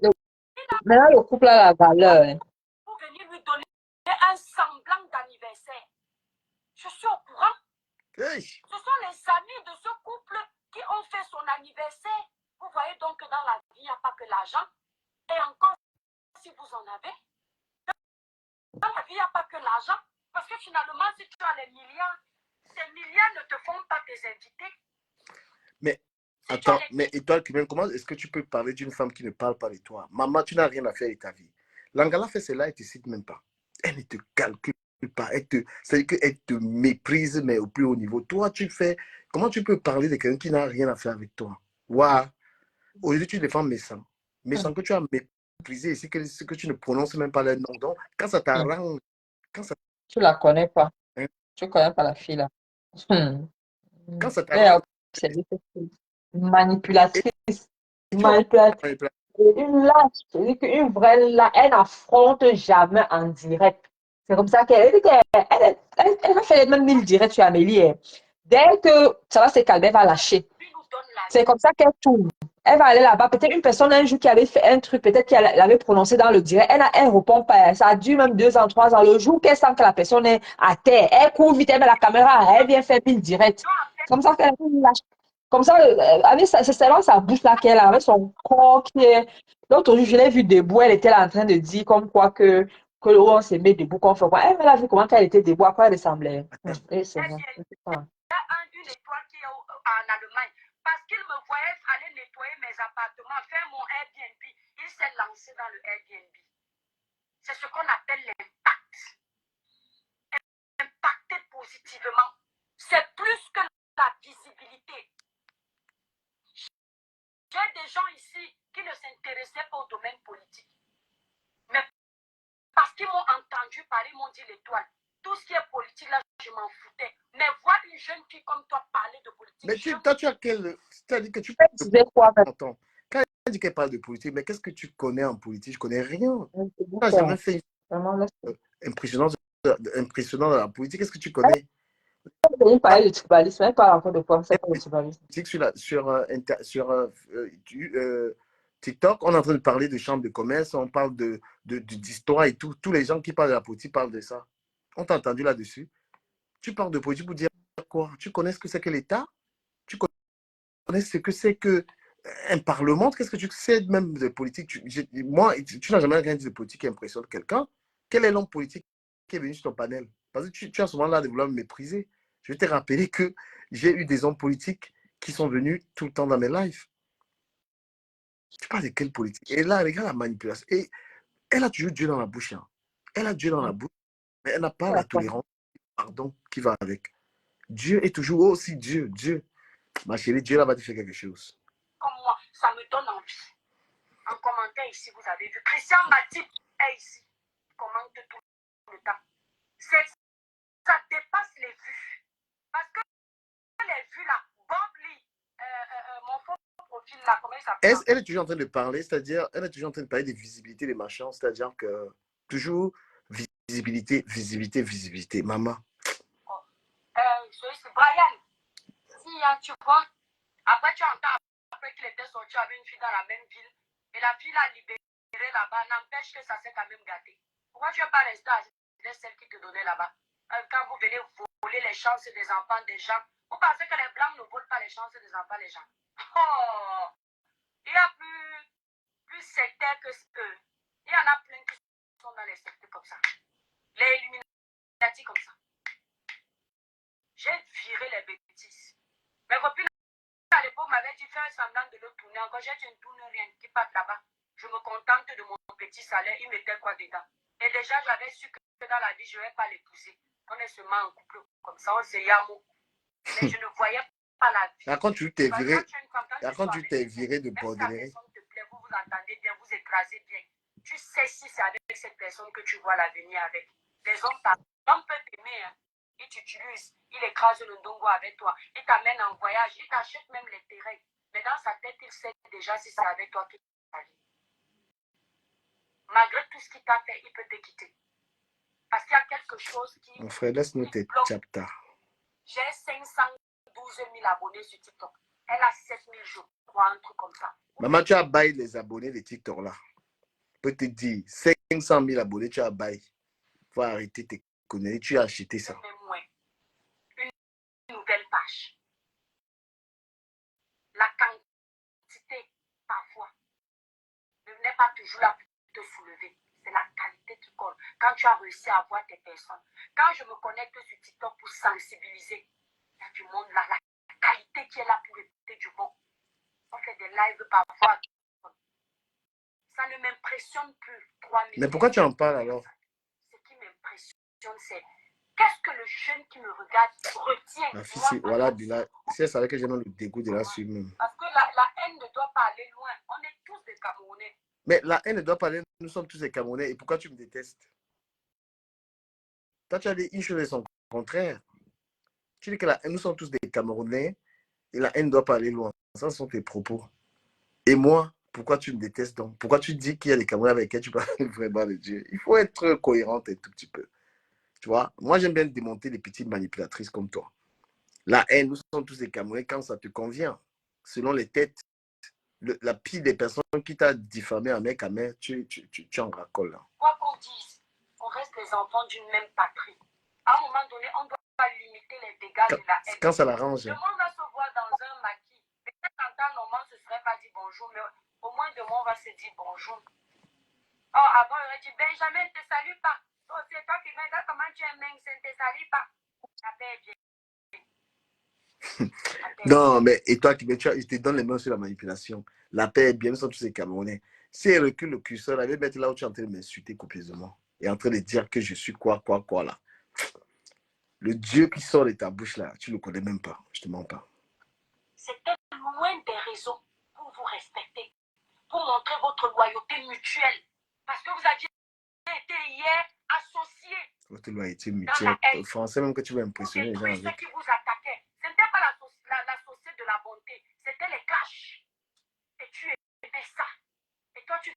Maintenant, le couple a la valeur. Hein. Pour venir lui donner un semblant d'anniversaire. Je suis au courant. Ce sont les amis de ce couple qui ont fait son anniversaire. Vous voyez donc que dans la vie, il n'y a pas que l'argent. Et encore, si vous en avez, dans la vie, il n'y a pas que l'argent. Parce que finalement, si tu as les milliards, ces milliards ne te font pas tes invités. Mais, si attends, mais Étoile, comment est-ce que tu peux parler d'une femme qui ne parle pas de toi? Maman, tu n'as rien à faire de ta vie. Langala fait cela, elle ne te cite même pas. Elle ne te calcule pas. C'est-à-dire qu'elle te méprise, mais au plus haut niveau. Toi, comment tu peux parler de quelqu'un qui n'a rien à faire avec toi? Waouh! Aujourd'hui, tu défends Messan. Messan que tu as méprisé ici, que tu ne prononces même pas leur nom. Donc, quand ça t'arrange, tu la connais pas. Hein? Tu connais pas la fille là. Quand ça t'arrange. Manipulatrice. Manipulatrice. Et une lâche, c'est-à-dire qu'une vraie lâche, elle n'affronte jamais en direct. C'est comme ça qu'elle dit elle va faire les mêmes 1000 directs sur Amélie, hein. Dès que ça va se calmer, elle va lâcher. Lui nous donne la C'est comme ça qu'elle tourne. Elle va aller là-bas. Peut-être une personne un jour qui avait fait un truc, peut-être qu'elle l'avait prononcé dans le direct. Elle répond pas. Ça a duré même 2 ans, 3 ans. Le jour qu'elle sent que la personne est à terre, elle court vite, elle met la caméra, elle vient faire 1000 directs. doit en fait Comme ça qu'elle lâche. Comme ça, avec c'est seulement sa bouche là qu'elle a, avec son corps qui est. L'autre jour, je l'ai vue debout, elle était là en train de dire comme quoi que on se met debout, qu'on fait quoi. Elle a vu comment elle était debout, à quoi elle ressemblait. Et c'est vrai. Airbnb. Il y a une étoile qui est en Allemagne. Parce qu'il me voyait aller nettoyer mes appartements, faire mon Airbnb. Il s'est lancé dans le Airbnb. C'est ce qu'on appelle l'impact. Impacter positivement. C'est plus que la visibilité. J'ai des gens ici qui ne s'intéressaient pas au domaine politique. Mais parce qu'ils m'ont entendu parler, ils m'ont dit l'étoile. Tout ce qui est politique, là, je m'en foutais. Mais voir une jeune fille comme toi parler de politique. Mais toi, tu as quel. C'est-à-dire que tu Elle disait quoi, même? Attends. Quand elle dit qu'elle parle de politique, mais qu'est-ce que tu connais en politique? Je connais rien. Elle Tu n'as jamais fait Vraiment, laisse impressionnant, impressionnant dans la politique. Qu'est-ce que tu connais? il parlait de tribalisme, elle parle encore de quoi? C'est pas le tribalisme. Sur TikTok, on est en train de parler de chambre de commerce, on parle d'histoire et tout. Tous les gens qui parlent de la politique parlent de ça. On t'a entendu là-dessus. Tu parles de politique pour dire quoi? Tu connais ce que c'est que l'État? Tu connais ce que c'est que un parlement? Qu'est-ce que tu sais même de politique? Moi, tu n'as jamais rien dit de politique qui impressionne quelqu'un. Quel est l'homme politique qui est venu sur ton panel? Parce que tu as souvent là de vouloir me mépriser. Je vais te rappeler que j'ai eu des hommes politiques qui sont venus tout le temps dans mes lives. Tu parles de quelle politique? Et là, regarde la manipulation. Et elle a toujours Dieu dans la bouche. Hein. Elle a Dieu dans la bouche, mais elle n'a pas la tolérance, pardon, qui va avec. Dieu est toujours aussi Dieu. Dieu. Ma chérie, Dieu là va te faire quelque chose. Comme moi, ça me donne envie. En commentaire ici, vous avez vu. Christian Matip est ici. Il commente tout le temps. Ça dépasse les vues. Parce que les vues là, Bob Lee, mon faux profil là, comment il s'appelle? Elle est toujours en train de parler, c'est-à-dire, elle est toujours en train de parler de visibilité des machins, c'est-à-dire que toujours visibilité, visibilité, visibilité. Maman. C'est Brian. Si, hein, tu vois, après tu entends après qu'il était sorti avec une fille dans la même ville, et la fille l'a libéré là-bas, n'empêche que ça s'est quand même gâté. Pourquoi tu n'es pas resté à celle qui te donnait là-bas? Quand vous venez voler les chances des enfants des gens, vous pensez que les blancs ne volent pas les chances des enfants des gens? Oh! Il y a plus sectaires que eux. Il y en a plein qui sont dans les sectes comme ça. Les Illuminati comme ça. J'ai viré les bêtises. Mes copines à l'époque m'avaient dit faire semblant de le tourner. Encore j'ai dit, ne tourne rien, qui part là-bas. Je me contente de mon petit salaire. Il mettait quoi dedans? Et déjà, j'avais su que dans la vie, je ne vais pas l'épouser. On est seulement en couple comme ça, on se yamo. Mais je ne voyais pas la vie. Quand tu t'es viré de bordelais. Vous vous entendez bien, vous écrasez bien. Tu sais si c'est avec cette personne que tu vois l'avenir avec. Les hommes parlent. L'homme peut t'aimer, hein. Il t'utilise, il écrase le ndongo avec toi, il t'amène en voyage, il t'achète même les terrains. Mais dans sa tête, il sait déjà si c'est avec toi toute ta vie. Malgré tout ce qu'il t'a fait, il peut te quitter. Parce qu'il y a quelque chose qui... Mon frère, laisse-nous tes chapters. J'ai 512 000 abonnés sur TikTok. Elle a 7 000, je crois, un truc comme ça. Maman, tu as baillé les abonnés de TikTok là. Je peux te dire, 500 000 abonnés, tu as baillé. Il faut arrêter tes conneries, tu as acheté ça. Une nouvelle page. La quantité, parfois, ne n'est pas toujours là pour te soulever. C'est la qualité qui compte. Quand tu as réussi à voir tes personnes. Quand je me connecte sur TikTok pour sensibiliser, il y a du monde là, la qualité qui est là pour écouter du bon. On fait des lives parfois. Ça ne m'impressionne plus. 3 000. Mais pourquoi tu en parles alors? Ce qui m'impressionne, c'est qu'est-ce que le jeune qui me regarde retient. Ma fille, voilà, Bila, si elle savait que j'ai même le dégoût de la suivre même. Parce que la haine ne doit pas aller loin. On est tous des Camerounais. Mais la haine ne doit pas aller, nous sommes tous des Camerounais. Et pourquoi tu me détestes? Toi, tu as dit une chose et son contraire. Tu dis que nous sommes tous des Camerounais et la haine ne doit pas aller loin. Ça, ce sont tes propos. Et moi, Pourquoi tu me détestes donc? Pourquoi tu dis qu'il y a des Camerounais avec lesquels tu parles vraiment de Dieu? Il faut être cohérente un tout petit peu. Tu vois, moi j'aime bien démonter les petites manipulatrices comme toi. La haine, nous sommes tous des Camerounais quand ça te convient. Selon les têtes, la pire des personnes qui t'a diffamé à mec à main, tu en racoles là. Quoi qu'on dise, on reste les enfants d'une même patrie. À un moment donné, on doit limiter les dégâts de la haine. Quand ça l'arrange. Le monde va se voir dans un maquis. Peut-être qu'en temps normal, ce ne serait pas dit bonjour, mais au moins demain, on va se dire bonjour. Oh, avant, on aurait dit Benjamin, ne te salue pas. Oh, c'est toi qui viens, comment tu es mince, ne te salue pas. La paix est bien. Non, mais et toi, je te donne les mains sur la manipulation. La paix est bien, nous sommes tous ces Camerounais. Si elle recule le curseur, elle va mettre là où tu es en train de m'insulter copieusement et en train de dire que je suis quoi là. Le Dieu qui sort de ta bouche là, tu ne le connais même pas. Je te mens pas. C'était loin des raisons pour vous respecter, pour montrer votre loyauté mutuelle. Parce que vous aviez été hier associés. Votre loyauté mutuelle. Au français, même que tu veux impressionner les gens avec. Ceux qui vous attaquaient, ce n'était pas l'associé de la bonté, c'était les clashs. Et tu aimais ça. Et toi, tu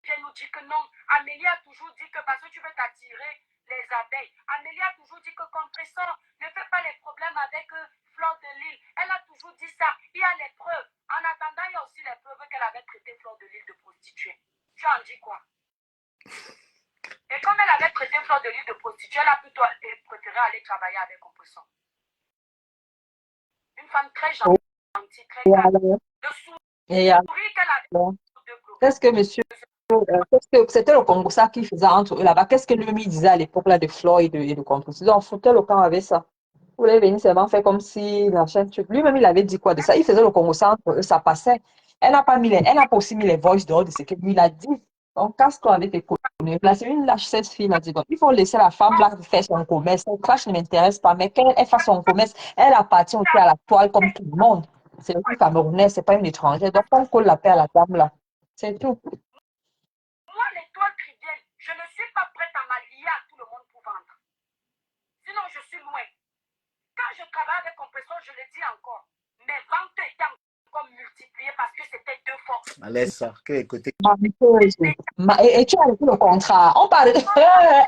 viens nous dire que non. Amélie a toujours dit que parce que tu veux t'attirer les abeilles. Amélie a toujours dit que Compressor ne fait pas les problèmes avec Fleur de Lille. Elle a toujours dit ça. Il y a les preuves. En attendant, il y a aussi les preuves qu'elle avait traité Fleur de Lille de prostituée. Tu en dis quoi? Et comme elle avait traité Fleur de Lille de prostituée, elle a plutôt préféré aller travailler avec Compressor. Une femme très gentille, très calme. Le sourire qu'elle avait. Qu'est-ce que monsieur, c'était le Congo ça qui faisait entre eux là-bas? Qu'est-ce que lui disait à l'époque là de Floyd et de Compressor? Donc, foutait le camp avec ça. Vous voulez venir seulement faire comme si la chaîne. Lui-même, il avait dit quoi de ça? Il faisait le Congo ça entre eux, ça passait. Elle n'a pas aussi mis les voices dehors de ce que lui il a dit. Donc, casse-toi avec tes conneries. Là, c'est une lâche, cette fille m'a dit. Donc, il faut laisser la femme là faire son commerce. Son crash ne m'intéresse pas, mais qu'elle fasse son commerce, elle appartient aussi à la toile comme tout le monde. C'est une Camerounaise, c'est pas une étrangère. Donc, on colle la paix à la dame là. C'est tout. Moi, l'étoile trivienne, je ne suis pas prête à m'allier à tout le monde pour vendre. Sinon, je suis loin. Quand je travaille avec Compressor, je le dis encore, mes ventes étaient encore multipliées parce que c'était deux forces. Allez, ça, écoutez. Et tu as arrêté le contrat. On parle de...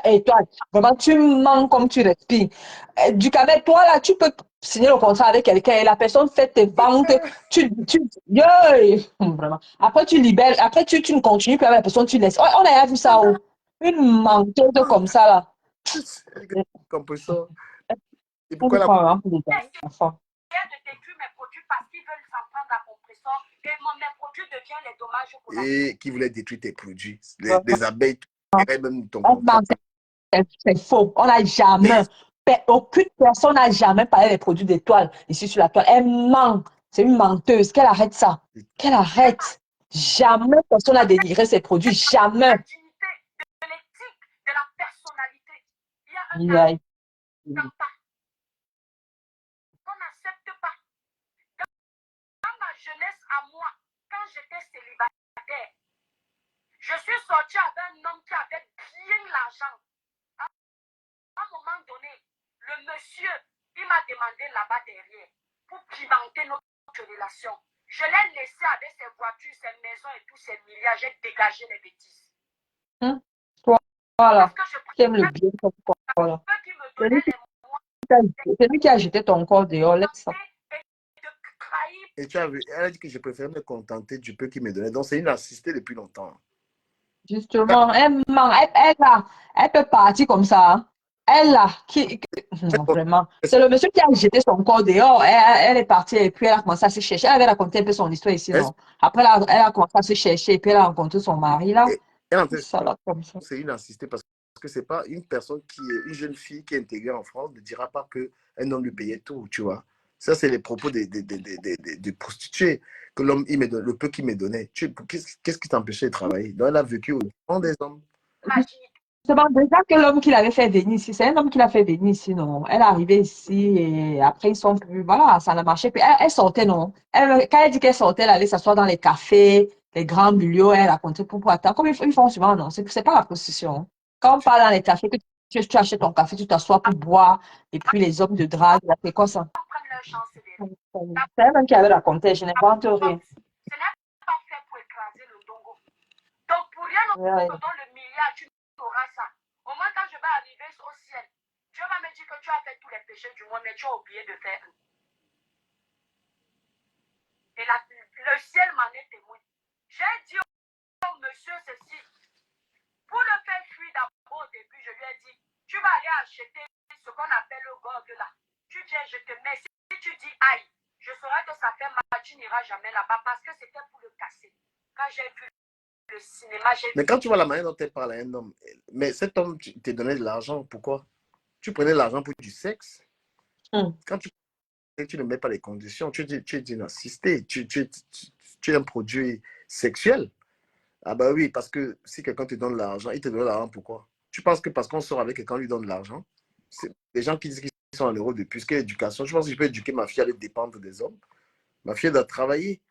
Et toi, vraiment, tu manques comme tu respires. Du Cameroun, toi, là, tu peux signer le contrat avec quelqu'un et la personne fait tes ventes. Vraiment. Après, tu libères. Après, tu ne continues plus avec la personne, tu laisses. On a vu ça. Oh. Une menteuse comme ça, là. Compressor. Et pourquoi la... de détruire mes produits parce qu'ils veulent s'en prendre à Compressor et mes produits deviennent les dommages pour la... Et qui voulait détruire tes produits. Les abeilles, même ton c'est faux. On n'a jamais, aucune personne n'a jamais parlé des produits d'étoiles ici sur la toile. Elle ment. C'est une menteuse. Qu'elle arrête ça. Qu'elle arrête. Jamais personne n'a délivré ses produits. Jamais. De la dignité, de l'éthique, de la personnalité. Il y a un on n'accepte pas. Dans ma jeunesse à moi, quand j'étais célibataire, je suis sortie avec un homme qui avait bien l'argent. À un moment donné, le monsieur, il m'a demandé là-bas derrière pour pimenter notre relation. Je l'ai laissé avec ses voitures, ses maisons et tous ses milliards. J'ai dégagé les bêtises. Voilà. J'aime le bien. Voilà. C'est lui qui a jeté ton corps dehors. Laisse ça. Et tu as vu, elle a dit que je préfère me contenter du peu qu'il me donnait. Donc, c'est une assistée depuis longtemps. Justement, elle peut partir comme ça. Hein. Elle a non, vraiment. C'est le monsieur qui a jeté son corps dehors. Elle est partie et puis elle a commencé à se chercher. Elle avait raconté un peu son histoire ici, non? Après, elle a commencé à se chercher et puis elle a rencontré son mari là. C'est une assistée parce que c'est pas une personne qui est une jeune fille qui est intégrée en France ne dira pas qu'un homme lui payait tout, tu vois. Ça, c'est les propos des prostituées que l'homme, le peu qu'il me donnait. Qu'est-ce qui t'empêchait de travailler? Donc, elle a vécu au devant des hommes. C'est bon, déjà que l'homme qui l'avait fait venir ici, c'est un homme qui l'a fait venir ici, non? Elle est arrivée ici et après, ils sont plus. Voilà, ça n'a marché. Puis elle sortait, non? Quand elle dit qu'elle sortait, elle allait s'asseoir dans les cafés, les grands milieux, elle racontait pour attendre. Comme ils font souvent, non? C'est pas la prostitution. Quand on parle dans les cafés, que tu achètes ton café, tu t'assois pour boire, et puis les hommes de drague, c'est quoi ça? C'est elle-même qui avait raconté, je n'invente rien. Ce n'est pas fait pour écraser homme Ouais. te donne le milliard, tu auras ça. Au moins, quand je vais arriver au ciel, Dieu va me dire que tu as fait tous les péchés du monde, mais tu as oublié de faire un. Et le ciel m'en est témoin. J'ai dit au monsieur ceci, pour le faire fuir d'abord au début, je lui ai dit, tu vas aller acheter ce qu'on appelle le gorgue là. Tu viens, je te mets. Si tu dis aïe, je saurai que ça fait mal, tu n'iras jamais là-bas parce que c'était pour le casser. Quand j'ai vu le cinéma, j'ai Mais quand tu vois la manière dont elle parle à un homme, mais cet homme te donnait de l'argent, pourquoi? Tu prenais l'argent pour du sexe. Quand tu ne mets pas les conditions, tu es d'une assistée, tu es un produit sexuel. Ah bah oui, parce que si quelqu'un te donne l'argent, il te donne l'argent pourquoi? Tu penses que parce qu'on sort avec quelqu'un, lui donne de l'argent? C'est des gens qui disent qu'ils sont en euros depuis. Ce qu'est l'éducation, je pense que je peux éduquer ma fille à aller dépendre des hommes. Ma fille doit travailler.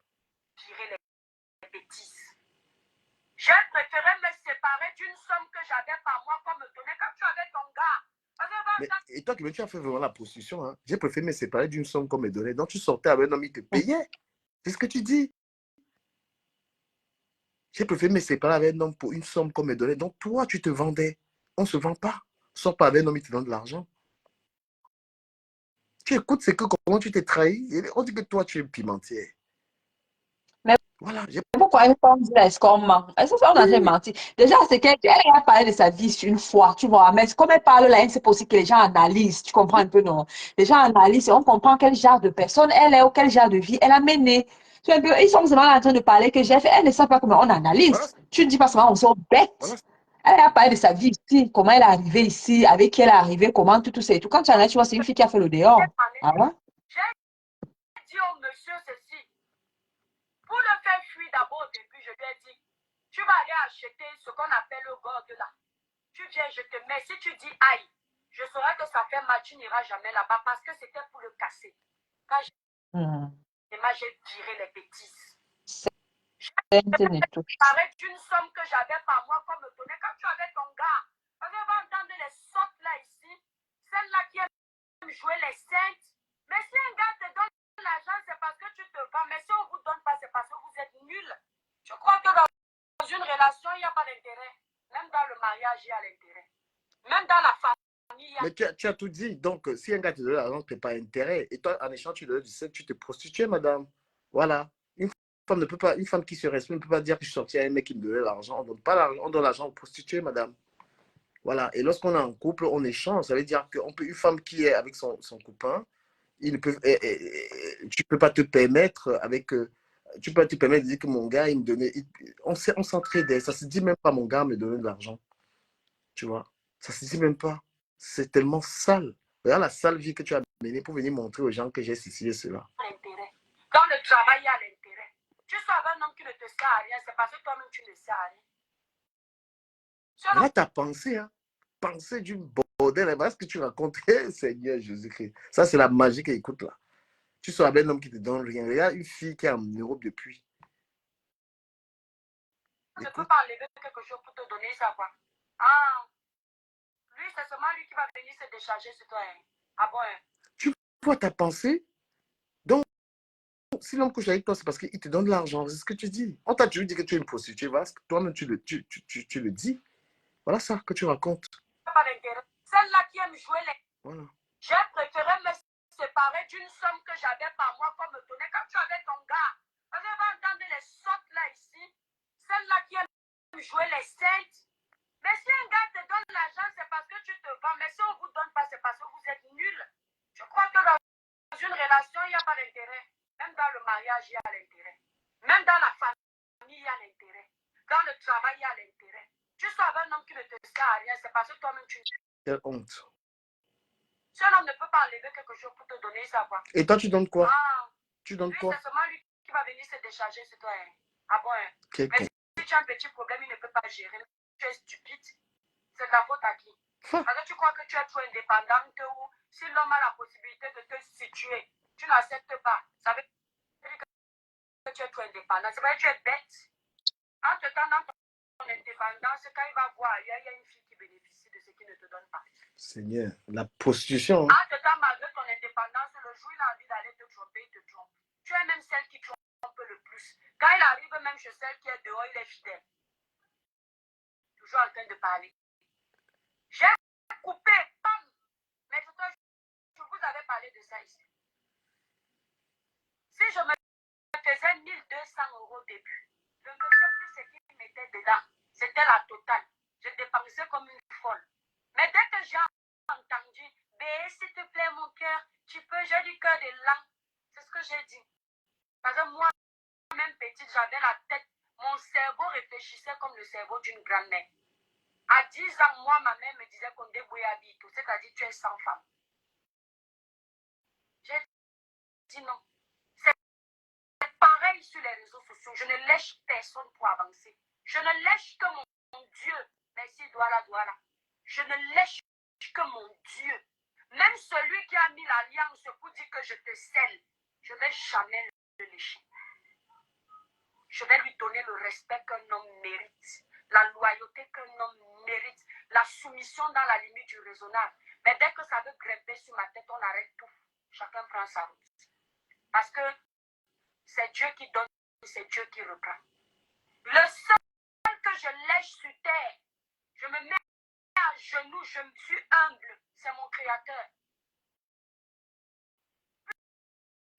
tiré les bêtises. J'ai préféré me séparer d'une somme que j'avais par mois qu'on me donnait quand tu avais ton gars. Mais, et toi, tu as fait vraiment la prostitution. Hein? J'ai préféré me séparer d'une somme qu'on me donnait. Donc tu sortais avec un homme, il te payait. C'est ce que tu dis. J'ai préféré me séparer avec un homme pour une somme qu'on me donnait. Donc toi, tu te vendais. On ne se vend pas. Sors pas avec un homme, il te donne de l'argent. Tu écoutes, c'est que comment tu t'es trahi. On dit que toi, tu es pimentière. Mais Voilà. pourquoi une femme dit est-ce qu'on ment? Est-ce qu'on a fait mentir? Déjà, c'est qu'elle a parlé de sa vie une fois, tu vois. Mais comme elle parle là, c'est possible que les gens analysent. Tu comprends un peu, non? Les gens analysent et on comprend quel genre de personne elle est ou quel genre de vie elle a mené. Tu vois un peu, ils sont seulement en train de parler que j'ai fait. Elle ne sait pas comment on Voilà. analyse. Tu ne dis pas seulement on sont Voilà. bêtes. Elle a parlé de sa vie ici, comment elle est arrivée ici, avec qui elle est arrivée, comment tout ça et tout. Quand tu analyses, tu vois, c'est une fille qui a fait le dehors. Ah ouais? J'ai dit au monsieur ceci. Pour le faire fuir d'abord au début, je lui ai dit, tu vas aller acheter ce qu'on appelle le gorgue là. Tu viens, je te mets. Si tu dis aïe, je saurai que ça fait mal, tu n'iras jamais là-bas parce que c'était pour le casser. Quand j'ai tiré les bêtises. J'ai parlé d'une somme que j'avais par mois qu'on me donnait quand tu avais ton gars. Parce que va entendre les sortes là ici, celle-là qui aime jouer les saintes. Mais si un gars te donne l'argent, c'est parce que tu te vends. Mais si on ne vous donne pas, c'est parce que vous êtes nuls. Je crois que dans une relation, il n'y a pas d'intérêt. Même dans le mariage, il y a l'intérêt. Même dans la famille, il y a... Mais tu as tout dit. Donc, si un gars te donne l'argent, tu n'as pas intérêt. Et toi, en échange, tu donnes du sexe, tu te prostitues, madame. Voilà. Une femme qui se respecte ne peut pas dire que je suis sorti avec un mec qui me donnait l'argent. On donne pas l'argent, on donne l'argent aux prostituées, madame. Voilà. Et lorsqu'on est en couple, on échange. Ça veut dire une femme qui est avec son copain, tu ne peux pas te permettre tu peux te permettre de dire que mon gars, il me donnait. On s'entraidait. Ça ne se dit même pas, mon gars me donnait de l'argent. Tu vois. Ça ne se dit même pas. C'est tellement sale. Regarde la sale vie que tu as menée pour venir montrer aux gens que j'ai ceci et cela. Dans le travail, il y a l'intérêt. Tu sois un homme qui ne te sert à rien, c'est parce que toi-même, tu ne sers à rien. Voilà ta pensée, hein. Pensée du bordel. Voilà ce que tu racontes. Seigneur Jésus-Christ. Ça, c'est la magie que écoute là. Tu sois avec un homme qui te donne rien. Regarde une fille qui est en Europe depuis. Je ne peux pas enlever quelque chose pour te donner ça, quoi. Ah, lui, c'est seulement lui qui va venir se décharger sur toi. Hein. Ah bon, hein. Tu vois ta pensée? Donc, si l'homme couche avec toi, c'est parce qu'il te donne de l'argent. C'est ce que tu dis. On t'a toujours dit que tu es une prostituée. Voilà, toi-même, tu le dis. Voilà ça que tu racontes. Pas d'intérêt. Celle-là qui aime jouer les... Voilà. J'ai préféré me séparer d'une somme que j'avais par mois qu'on me donnait quand tu avais ton gars. Parce que va entendre les sortes là ici. Celle-là qui aime jouer les saintes. Mais si un gars te donne l'argent, c'est parce que tu te vends. Mais si on ne vous donne pas, c'est parce que vous êtes nuls. Je crois que dans une relation, il n'y a pas d'intérêt. Même dans le mariage, il y a l'intérêt. Même dans la famille, il y a l'intérêt. Dans le travail, il y a l'intérêt. Tu sois un homme qui ne te sert à rien, c'est parce que toi-même tu... Quelle honte. Si un homme ne peut pas enlever quelque chose pour te donner ça, quoi. Et toi, tu donnes quoi? Ah, tu donnes lui, quoi? c'est seulement lui qui va venir se décharger sur toi. Hein. Ah bon, hein. Mais si tu as un petit problème, il ne peut pas gérer. Tu es stupide. C'est de la faute à qui? Parce que tu crois que tu es trop indépendante ou si l'homme a la possibilité de te situer, tu n'acceptes pas. Ça veut dire que tu es trop indépendante. C'est vrai que tu es bête. Entre-temps, dans ton indépendance, quand il va voir, il y a une fille qui bénéficie de ce qu'il ne te donne pas. Seigneur, la prostitution. Entre-temps, malgré ton indépendance, le jour il a envie d'aller te tromper, il te trompe. Tu es même celle qui trompe le plus. Quand il arrive même chez celle qui est dehors, il est fidèle. toujours en train de parler. J'ai coupé, pam. Mais je vous avais parlé de ça ici. Si je me faisais 1200 € au début, je ne sais plus ce qui mettait dedans. C'était la totale. Je dépensais comme une folle. Mais dès que j'ai entendu, s'il te plaît, mon cœur, tu peux, j'ai du cœur de langue. C'est ce que j'ai dit. Parce que moi, même petite, j'avais la tête. Mon cerveau réfléchissait comme le cerveau d'une grand-mère. À 10 ans, moi, ma mère me disait qu'on débrouille à tout, c'est-à-dire tu es sans femme. J'ai dit non. C'est pareil sur les réseaux sociaux. Je ne lèche personne pour avancer. Je ne lèche que mon Dieu. Merci, Douala. Je ne lèche que mon Dieu. Même celui qui a mis l'alliance pour dire que je te scelle, je ne vais jamais le lécher. Je vais lui donner le respect qu'un homme mérite, la loyauté qu'un homme mérite, la soumission dans la limite du raisonnable. Mais dès que ça veut grimper sur ma tête, on arrête tout. Chacun prend sa route. Parce que c'est Dieu qui donne, c'est Dieu qui reprend. Le seul que je lèche sur terre, je me mets à genoux, je me suis humble, c'est mon Créateur.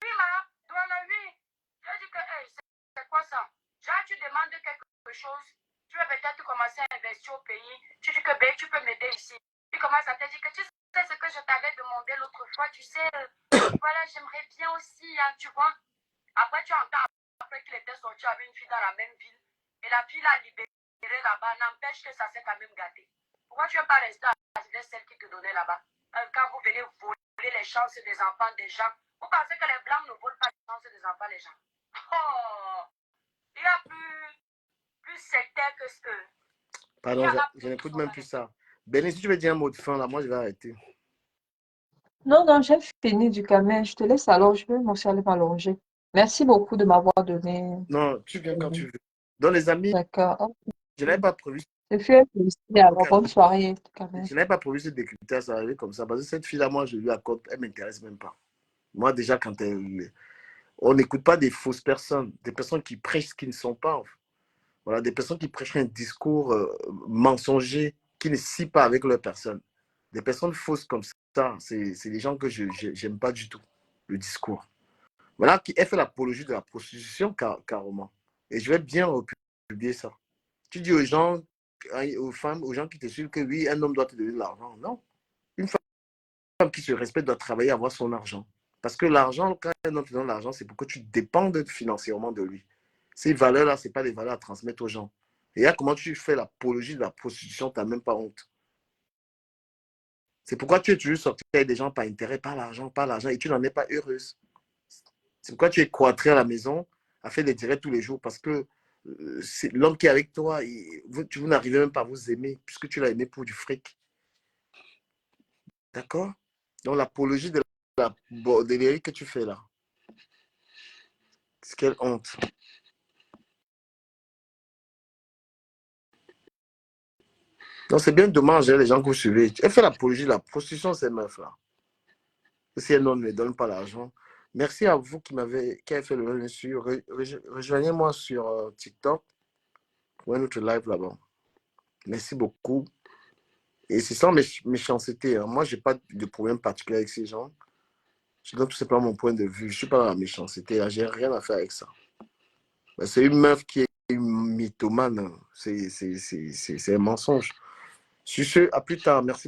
Oui, madame, oui. Je dis que, hey, c'est quoi ça? Genre, tu demandes quelque chose, tu vas peut-être commencer à investir au pays, tu dis que, ben, tu peux m'aider ici. Tu commences à te dire que tu sais ce que je t'avais demandé l'autre fois, tu sais, voilà, j'aimerais bien aussi, hein, tu vois. Après, tu entends, après qu'il était sorti avec une fille dans la même ville, et la fille l'a libéré là-bas, n'empêche que ça s'est quand même gâté. Pourquoi tu ne veux pas rester avec celle qui te donnait là-bas? Quand vous venez voler les chances des enfants des gens, vous pensez que les blancs ne volent pas les chances des enfants des gens? Oh! Il y a plus sectaire que ce que... Pardon, je n'écoute même plus ça. Béni, si tu veux dire un mot de fin, là, moi, je vais arrêter. Non, j'ai fini du camel. Je te laisse alors. Je vais m'en aller m'allonger. Merci beaucoup de m'avoir donné. Non, tu viens quand tu veux. Dans les amis, D'accord. je n'avais pas prévu. Je fais un plaisir. Alors, bonne soirée, camel. Je n'avais pas prévu ce décryptage, ça arrive comme ça. Parce que cette fille-là, moi, je lui accorde, elle ne m'intéresse même pas. Moi, déjà, quand elle... On n'écoute pas des fausses personnes, des personnes qui prêchent ce qui ne sont pas. Voilà, des personnes qui prêchent un discours mensonger, qui ne scient pas avec leur personne. Des personnes fausses comme ça, c'est des gens que je n'aime pas du tout, le discours. Voilà, elle fait l'apologie de la prostitution carrément. Et je vais bien republier ça. Tu dis aux gens, aux femmes, aux gens qui te suivent que oui, un homme doit te donner de l'argent. Non. Une femme qui se respecte doit travailler à avoir son argent. Parce que l'argent, quand un homme te donne l'argent, c'est pour que tu dépendes financièrement de lui. Ces valeurs-là, ce n'est pas des valeurs à transmettre aux gens. Et là, comment tu fais l'apologie de la prostitution, tu n'as même pas honte. C'est pourquoi tu es toujours sorti avec des gens par intérêt, par l'argent, et tu n'en es pas heureuse. C'est pourquoi tu es cloîtré à la maison, à faire des directs tous les jours, parce que l'homme qui est avec toi, vous n'arrivez même pas à vous aimer, puisque tu l'as aimé pour du fric. D'accord? Donc l'apologie de la bordellerie que tu fais là, c'est quelle honte. Donc c'est bien dommage, hein, les gens que vous suivez. Elle fait l'apologie de la prostitution, ces meufs-là. Si un homme ne me donne pas l'argent. Merci à vous qui avez fait le live sur. Rejoignez-moi sur TikTok pour un autre live là-bas. Merci beaucoup. Et c'est sans méchanceté. Hein. Moi, je n'ai pas de problème particulier avec ces gens. Je donne tout simplement mon point de vue. Je ne suis pas dans la méchanceté. Je n'ai rien à faire avec ça. C'est une meuf qui est une mythomane. C'est un mensonge. Sur ce, à plus tard. Merci.